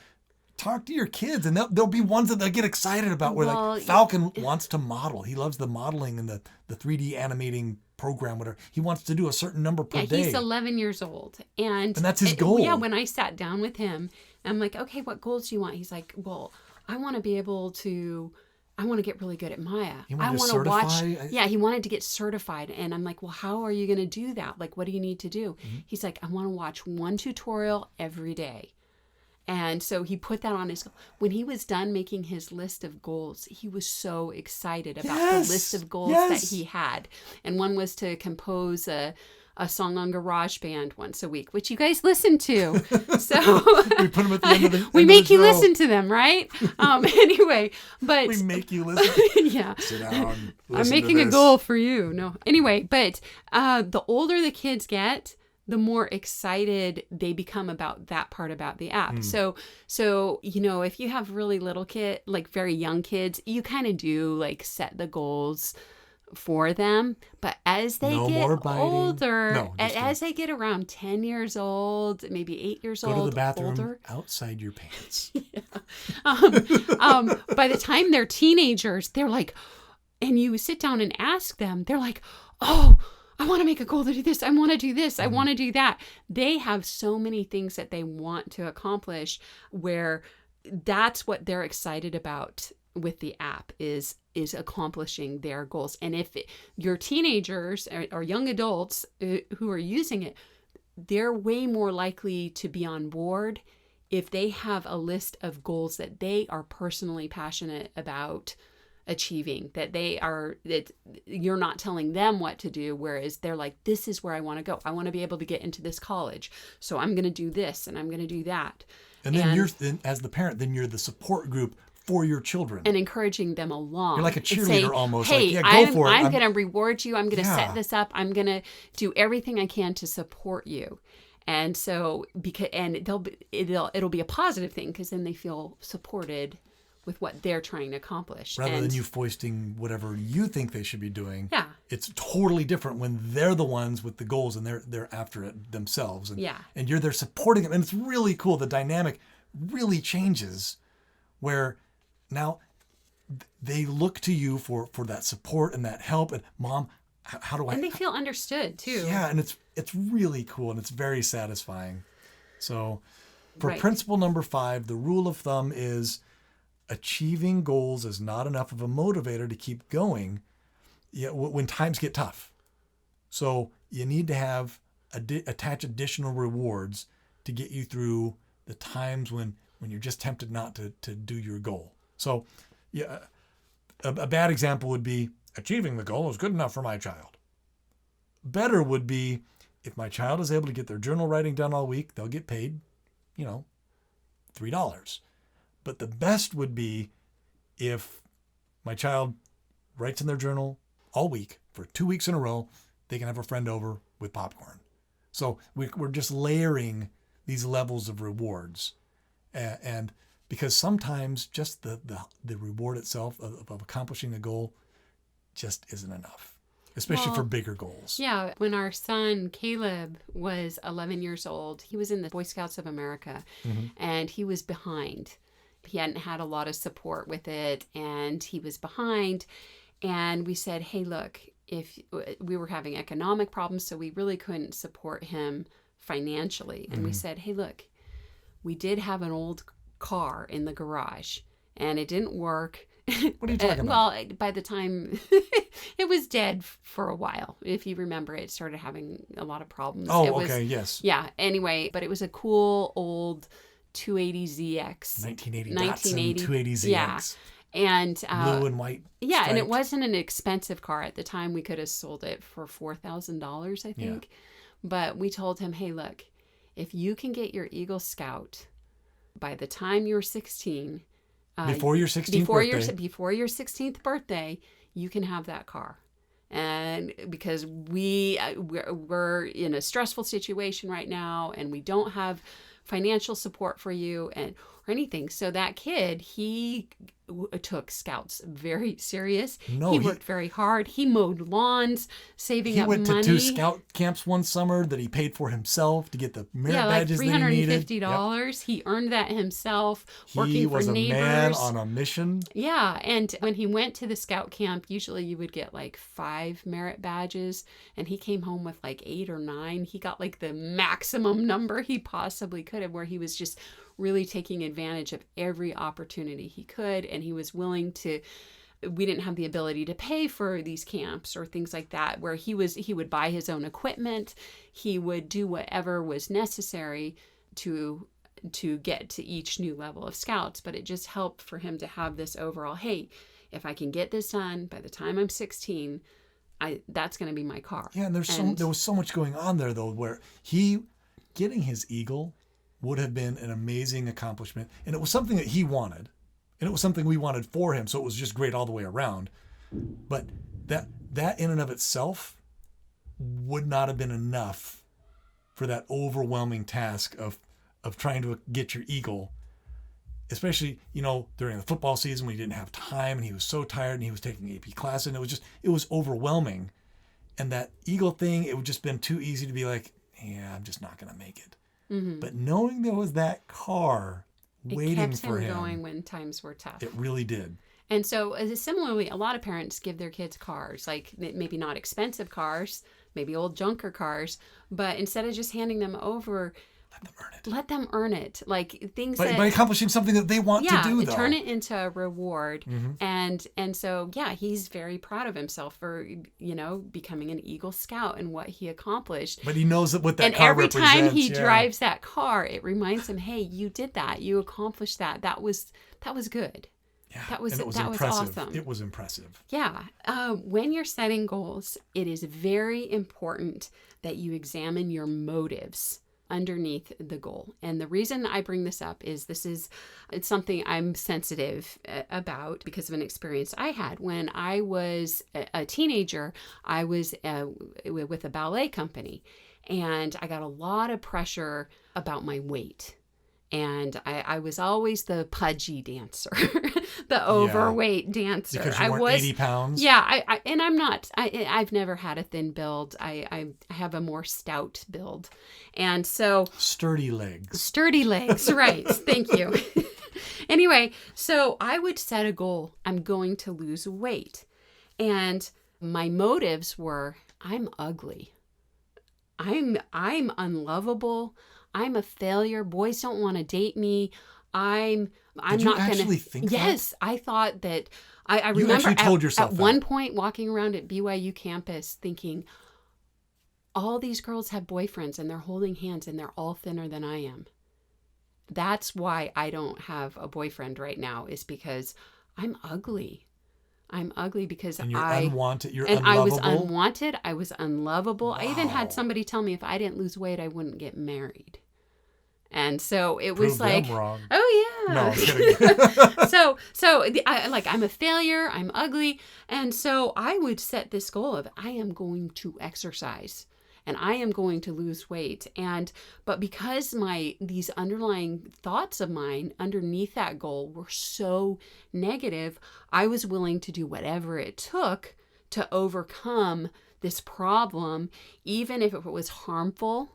talk to your kids and there'll be ones that they'll get excited about, where like Falcon wants to model. He loves the modeling and the 3D animating program, whatever. He wants to do a certain number per day. He's 11 years old. And that's his goal. Yeah, when I sat down with him, I'm like, okay, what goals do you want? He's like, well, I want to get really good at Maya. He wanted to certify? He wanted to get certified. And I'm like, well, how are you going to do that? Like, what do you need to do? He's like, I want to watch one tutorial every day. And so he put that on his, when he was done making his list of goals, he was so excited about the list of goals that he had. And one was to compose a song on GarageBand once a week, which you guys listen to. So we put them at the end of the we make you listen to them, right? Anyway, but we make you listen. Yeah. Sit down. I'm making a goal for you. No. Anyway, but the older the kids get, the more excited they become about that part about the app. So, if you have really little like very young kids, you kind of do like set the goals for them. But as they get older, as they get around 10 years old, maybe 8 years old, go to the bathroom older, outside your pants. By the time they're teenagers, they're like, and you sit down and ask them, they're like, oh, I want to make a goal to do this. I want to do this. I want to do that. They have so many things that they want to accomplish, where that's what they're excited about with the app is accomplishing their goals. And if your teenagers or young adults who are using it, they're way more likely to be on board if they have a list of goals that they are personally passionate about achieving, that you're not telling them what to do, whereas they're like, this is where I want to go. I want to be able to get into this college, so I'm going to do this and I'm going to do that. And then as the parent, then you're the support group for your children and encouraging them along. You're like a cheerleader almost. Hey, like, go for it. I'm going to reward you. I'm going to set this up. I'm going to do everything I can to support you. And so it'll be a positive thing, because then they feel supported with what they're trying to accomplish. Rather than you foisting whatever you think they should be doing. Yeah. It's totally different when they're the ones with the goals and they're after it themselves. And you're there supporting them. And it's really cool. The dynamic really changes, where now they look to you for that support and that help. And Mom, how do I? And they feel understood too. Yeah, and it's really cool and it's very satisfying. So for Right. principle number 5, the rule of thumb is achieving goals is not enough of a motivator to keep going when times get tough. So you need to have attach additional rewards to get you through the times when you're just tempted not to do your goal. So yeah, a bad example would be achieving the goal is good enough for my child. Better would be if my child is able to get their journal writing done all week, they'll get paid, $3. But the best would be if my child writes in their journal all week for 2 weeks in a row, they can have a friend over with popcorn. So we're just layering these levels of rewards. And because sometimes just the reward itself of accomplishing a goal just isn't enough, especially for bigger goals. Yeah. When our son Caleb was 11 years old, he was in the Boy Scouts of America, and he was behind. He hadn't had a lot of support with it, and he was behind. And we said, hey, look, if we were having economic problems, so we really couldn't support him financially. And we said, hey, look, we did have an old car in the garage and it didn't work. What are you talking about? Well, by the time it was dead for a while, if you remember, it started having a lot of problems. Oh, okay, yes. Yeah, anyway, but it was a cool old 280ZX. 1980 280ZX. Yeah. And blue and white. Yeah, striped. and it wasn't an expensive car at the time. We could have sold it for $4,000, I think. Yeah. But we told him, hey, look, if you can get your Eagle Scout by the time you're 16, before your 16th birthday. Before your 16th birthday, you can have that car. And because we're in a stressful situation right now, and we don't have financial support for you or anything. So that kid, he took Scouts very serious. He worked very hard. He mowed lawns, saving up money. He went to 2 Scout camps one summer that he paid for himself to get the merit badges that he needed. $350. Yep. He earned that himself, working for neighbors. He was a man on a mission. Yeah, and when he went to the Scout camp, usually you would get like 5 merit badges, and he came home with like 8 or 9. He got like the maximum number he possibly could have, where he was just really taking advantage of every opportunity he could, and he was willing to. We didn't have the ability to pay for these camps or things like that, where he would buy his own equipment. He would do whatever was necessary to get to each new level of Scouts. But it just helped for him to have this overall, hey, if I can get this done by the time I'm 16, that's going to be my car. Yeah, and there was so much going on there, though, where getting his Eagle would have been an amazing accomplishment. And it was something that he wanted. And it was something we wanted for him. So it was just great all the way around. But that in and of itself would not have been enough for that overwhelming task of trying to get your Eagle. Especially, during the football season when he didn't have time and he was so tired and he was taking AP class, and it was overwhelming. And that Eagle thing, it would just been too easy to be like, yeah, I'm just not going to make it. Mm-hmm. But knowing there was that car waiting for him. It kept him going when times were tough. It really did. And so similarly, a lot of parents give their kids cars, like maybe not expensive cars, maybe old junker cars, but instead of just handing them over, let them earn it. Like things by accomplishing something that they want to do, though. Turn it into a reward. Mm-hmm. And so, he's very proud of himself for, becoming an Eagle Scout and what he accomplished. But he knows what that car represents. And every time he drives that car, it reminds him, hey, you did that. You accomplished that. That was good. Yeah, that was impressive. Awesome. It was impressive. Yeah. When you're setting goals, it is very important that you examine your motives underneath the goal. And the reason I bring this up is it's something I'm sensitive about because of an experience I had. When I was a teenager, I was with a ballet company, and I got a lot of pressure about my weight. And I was always the pudgy dancer, the overweight dancer. Because you weren't 80 pounds? Yeah, and I'm not. I've never had a thin build. I have a more stout build. And so... Sturdy legs. Sturdy legs, right. Thank you. Anyway, so I would set a goal. I'm going to lose weight. And my motives were, I'm ugly. I'm unlovable. I'm a failure. Boys don't want to date me. I'm Did you not going to. actually think that? Yes, I thought that. I You remember actually told yourself at that. one point walking around at BYU campus thinking, all these girls have boyfriends and they're holding hands and they're all thinner than I am. That's why I don't have a boyfriend right now, is because I'm ugly. I'm ugly because And you're unwanted. You're and unlovable. I was unwanted. I was unlovable. Wow. I even had somebody tell me if I didn't lose weight, I wouldn't get married. And so it Prove was like, them wrong. oh yeah. No, I'm kidding. I'm a failure. I'm ugly. And so I would set this goal of, I am going to exercise and I am going to lose weight. But because these underlying thoughts of mine underneath that goal were so negative, I was willing to do whatever it took to overcome this problem, even if it was harmful,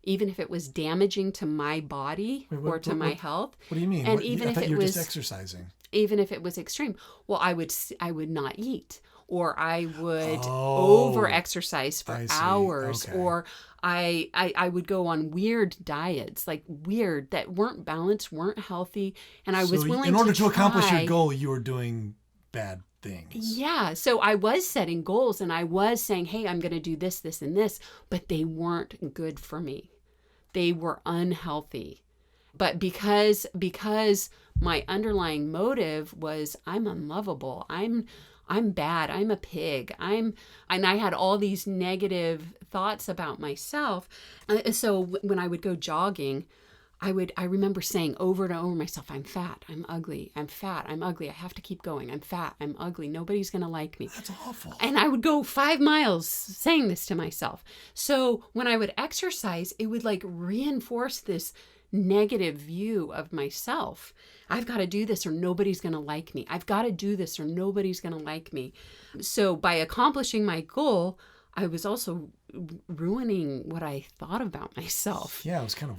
even if it was damaging to my body or to my health. What do you mean? And even I if thought it you were was just exercising. Even if it was extreme, well, I would not eat, or I would Oh, over exercise for I see. hours, Okay. or I would go on weird diets, like weird, that weren't balanced, weren't healthy, and I was willing in order to accomplish your try. goal, you were doing bad things. Yeah, so I was setting goals and I was saying, hey, I'm going to do this, this, and this, but they weren't good for me. They were unhealthy. But because my underlying motive was, I'm unlovable, I'm bad, I'm a pig, and I had all these negative thoughts about myself. So when I would go jogging, I remember saying over and over myself, I'm fat, I'm ugly, I'm fat, I'm ugly, I have to keep going, I'm fat, I'm ugly, nobody's going to like me. That's awful. And I would go 5 miles saying this to myself. So when I would exercise, it would like reinforce this negative view of myself. I've got to do this or nobody's going to like me. I've got to do this or nobody's going to like me. So by accomplishing my goal, I was also ruining what I thought about myself. Yeah, it was kind of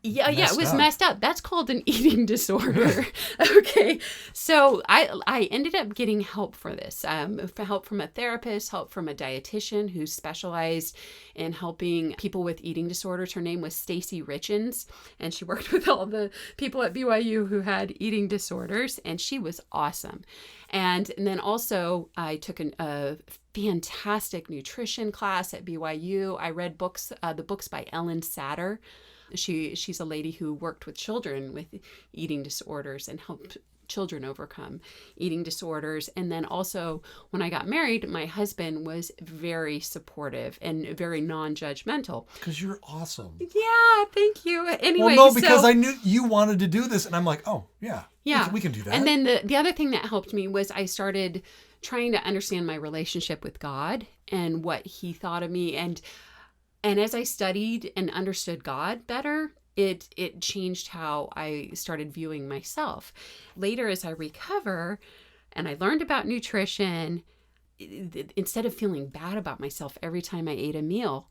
it was up. messed up. That's called an eating disorder. Okay. So I ended up getting help for this. Help from a therapist, help from a dietitian who specialized in helping people with eating disorders. Her name was Stacy Richens, and she worked with all the people at BYU who had eating disorders, and she was awesome. And then also I took a fantastic nutrition class at BYU. I read the books by Ellen Satter. She's a lady who worked with children with eating disorders and helped children overcome eating disorders. And then also when I got married, my husband was very supportive and very non-judgmental. because you're awesome. Yeah, thank you. Anyway, Well, no, because I knew you wanted to do this, and I'm like, oh yeah, yeah, we can do that. And then the other thing that helped me was I started trying to understand my relationship with God and what He thought of me. And as I studied and understood God better, it changed how I started viewing myself. Later, as I recover and I learned about nutrition, instead of feeling bad about myself every time I ate a meal,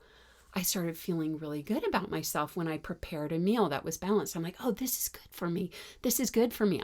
I started feeling really good about myself when I prepared a meal that was balanced. I'm like, oh, this is good for me. This is good for me.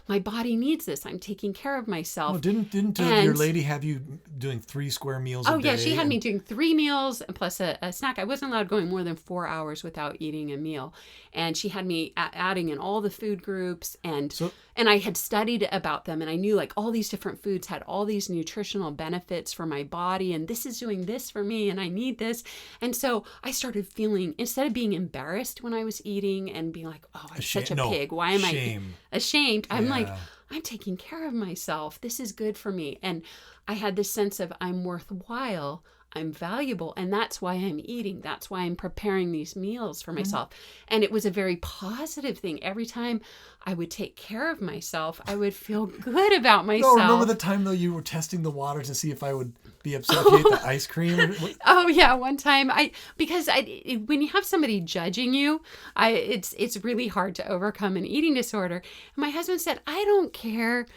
My body needs this. I'm taking care of myself. Well, didn't your lady have you doing 3 square meals a day? Oh, yeah. She had me doing 3 meals and plus a snack. I wasn't allowed going more than 4 hours without eating a meal. And she had me adding in all the food groups. And I had studied about them. And I knew like all these different foods had all these nutritional benefits for my body. And this is doing this for me. And I need this. And so I started feeling, instead of being embarrassed when I was eating and being like, oh, I'm such a pig. Why am I ashamed? I'm like, I'm taking care of myself. This is good for me. And I had this sense of I'm worthwhile. I'm valuable. And that's why I'm eating. That's why I'm preparing these meals for myself. And it was a very positive thing. Every time I would take care of myself, I would feel good about myself. No, remember the time though you were testing the water to see if I would be upset if you ate the ice cream? Oh yeah, one time when you have somebody judging you, it's really hard to overcome an eating disorder. And my husband said, I don't care.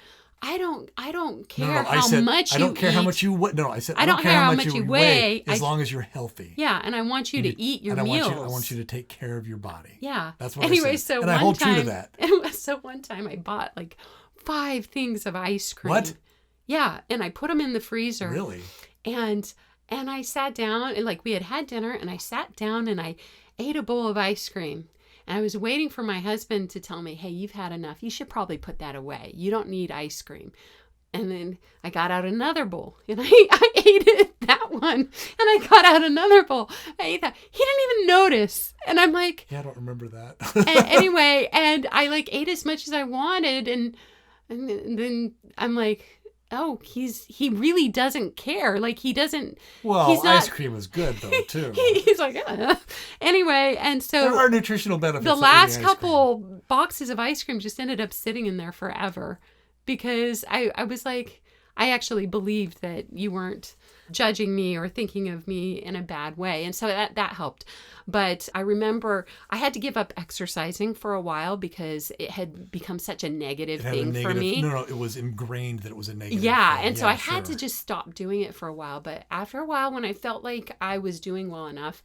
I don't care No, how much you I don't care eat. how much you weigh. No, I said I don't care how much you weigh. as long as you're healthy. Yeah, and I want you to eat your meals. I want you to take care of your body. Yeah. That's what anyway, I said. so and I hold true to that. So one time I bought like 5 things of ice cream. What? Yeah, and I put them in the freezer. Really? And I sat down, and like we had dinner, and I sat down and I ate a bowl of ice cream. And I was waiting for my husband to tell me, hey, you've had enough. You should probably put that away. You don't need ice cream. And then I got out another bowl, and I ate that one. And I got out another bowl. I ate that. He didn't even notice. And I'm like... Yeah, I don't remember that. Anyway, and I like ate as much as I wanted. And then I'm like... Oh, he really doesn't care. Like, he doesn't... Well, he's not, ice cream is good, though, too. He's like, Anyway, and so... There are nutritional benefits. The last couple boxes of ice cream just ended up sitting in there forever because I was like... I actually believed that you weren't judging me or thinking of me in a bad way. And so that helped. But I remember I had to give up exercising for a while because it had become such a negative thing for me. No, it was ingrained that it was a negative thing. And so I sure. had to just stop doing it for a while. But after a while, when I felt like I was doing well enough,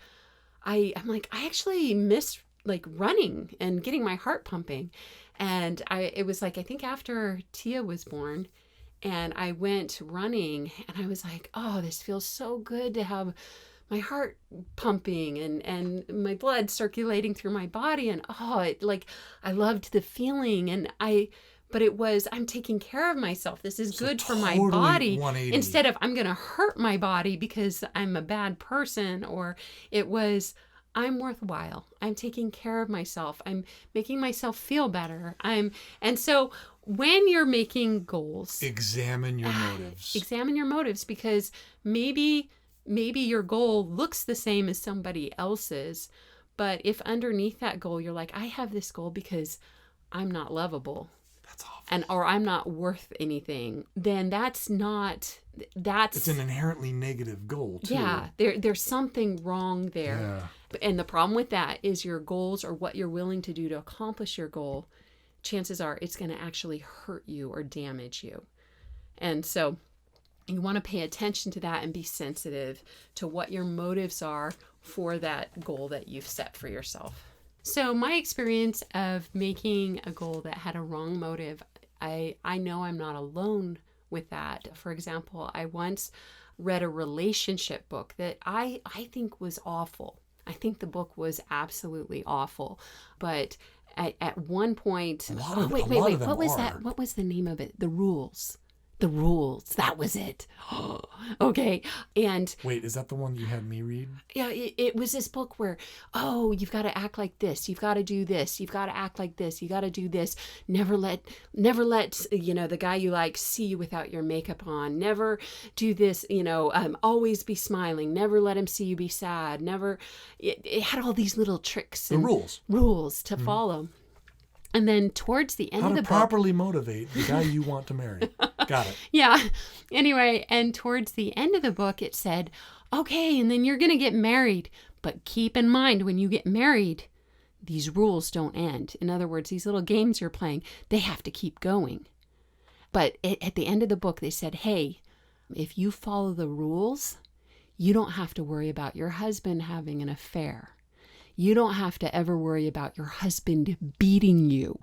I'm like, I actually miss like running and getting my heart pumping. And it was like, I think after Tia was born, and I went running, and I was like, oh, this feels so good to have my heart pumping and my blood circulating through my body. And I loved the feeling. But it was, I'm taking care of myself. This is good for my body. 180. Instead of I'm going to hurt my body because I'm a bad person. Or it was, I'm worthwhile. I'm taking care of myself. I'm making myself feel better. And so when you're making goals, examine your motives. Examine your motives, because maybe your goal looks the same as somebody else's, but if underneath that goal you're like, I have this goal because I'm not lovable. That's awful. Or I'm not worth anything, then it's an inherently negative goal too. Yeah, there's something wrong there. Yeah. And the problem with that is your goals or what you're willing to do to accomplish your goal, chances are it's going to actually hurt you or damage you. And so you want to pay attention to that and be sensitive to what your motives are for that goal that you've set for yourself. So my experience of making a goal that had a wrong motive, I know I'm not alone with that. For example, I once read a relationship book that I think was awful. I think the book was absolutely awful. But at one point, wait, what was that? What was the name of it? The Rules. The Rules. That was it. Okay. And wait, is that the one you had me read? Yeah, it was this book where, you've got to act like this. You've got to do this. You've got to act like this. You got to do this. Never let, the guy you like see you without your makeup on. Never do this, always be smiling. Never let him see you be sad. Never. It had all these little tricks and rules to follow. And then towards the end of the book... How to properly motivate the guy you want to marry. Got it. Yeah. Anyway, and towards the end of the book, it said, okay, and then you're going to get married. But keep in mind, when you get married, these rules don't end. In other words, these little games you're playing, they have to keep going. But at the end of the book, they said, hey, if you follow the rules, you don't have to worry about your husband having an affair. You don't have to ever worry about your husband beating you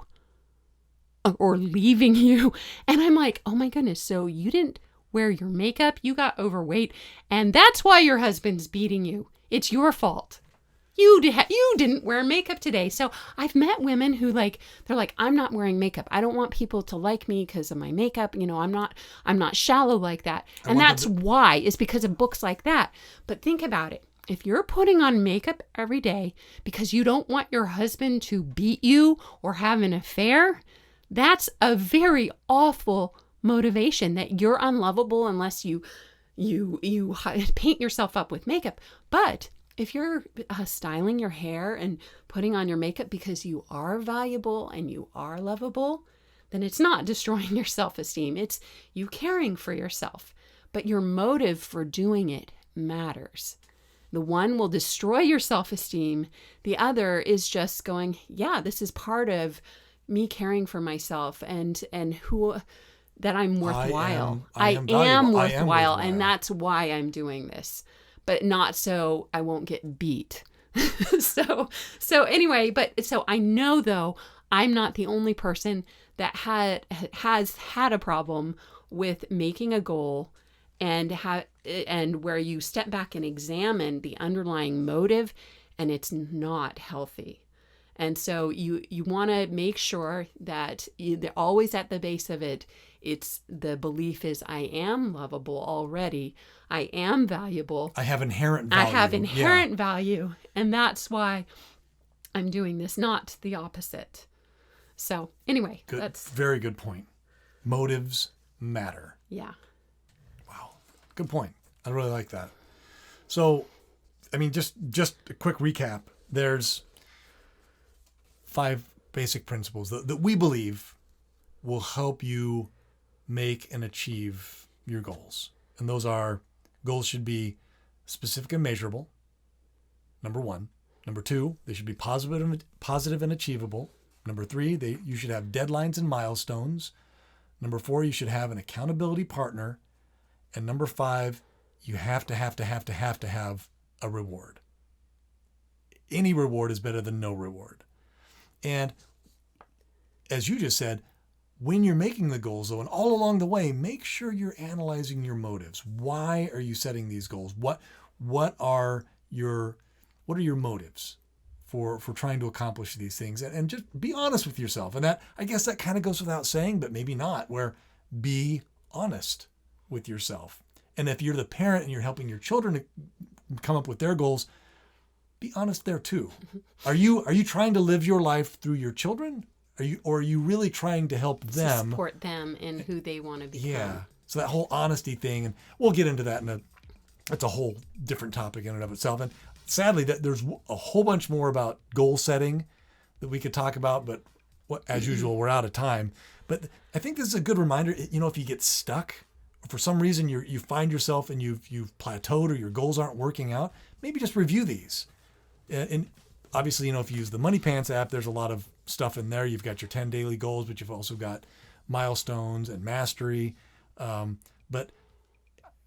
or leaving you. And I'm like, oh my goodness, so you didn't wear your makeup, you got overweight, and that's why your husband's beating you. It's your fault. You didn't wear makeup today. So I've met women who they're like, I'm not wearing makeup. I don't want people to like me because of my makeup. I'm not shallow like that. And that's why, is because of books like that. But think about it. If you're putting on makeup every day because you don't want your husband to beat you or have an affair, that's a very awful motivation, that you're unlovable unless you paint yourself up with makeup. But if you're styling your hair and putting on your makeup because you are valuable and you are lovable, then it's not destroying your self-esteem. It's you caring for yourself. But your motive for doing it matters. The one will destroy your self-esteem. The other is just going, yeah, this is part of me caring for myself and who that I'm worthwhile. I I am valuable. am I am worthwhile, worthwhile. and that's why I'm doing this. But not so I won't get beat. so anyway, but so I know though I'm not the only person that has had a problem with making a goal and where you step back and examine the underlying motive, and it's not healthy. And so you want to make sure that they're always at the base of it. It's the belief is I am lovable already. I am valuable. I have inherent value. I have inherent value. And that's why I'm doing this, not the opposite. So anyway, that's very good point. Motives matter. Yeah. Wow. Good point. I really like that. So, I mean, just a quick recap. There's 5 basic principles that we believe will help you make and achieve your goals. And those are, goals should be specific and measurable. Number 1. Number 2, they should be positive and achievable. Number 3, you should have deadlines and milestones. Number 4, you should have an accountability partner. And number 5, you have to have a reward. Any reward is better than no reward. And as you just said, when you're making the goals, though, and all along the way, make sure you're analyzing your motives. Why are you setting these goals? What are your motives for trying to accomplish these things? And just be honest with yourself. And that, I guess that kind of goes without saying, but maybe not, where be honest with yourself. And if you're the parent and you're helping your children to come up with their goals, be honest there too. Are you trying to live your life through your children? Are you really trying to help them? Support them in who they want to become. Yeah. So that whole honesty thing, and we'll get into that that's a whole different topic in and of itself. And sadly, there's a whole bunch more about goal setting that we could talk about, but as usual, we're out of time. But I think this is a good reminder. If you get stuck, for some reason you find yourself and you've plateaued or your goals aren't working out, maybe just review these. And obviously, if you use the Money Pants app, there's a lot of stuff in there. You've got your 10 daily goals, but you've also got milestones and mastery. But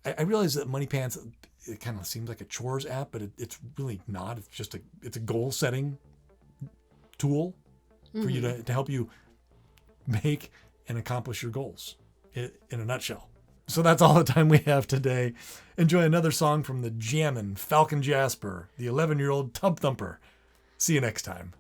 I realize that Money Pants, it kind of seems like a chores app, but it's really not. It's just it's a goal setting tool for you to help you make and accomplish your goals in a nutshell. So that's all the time we have today. Enjoy another song from the jammin' Falcon Jasper, the 11-year-old Tub Thumper. See you next time.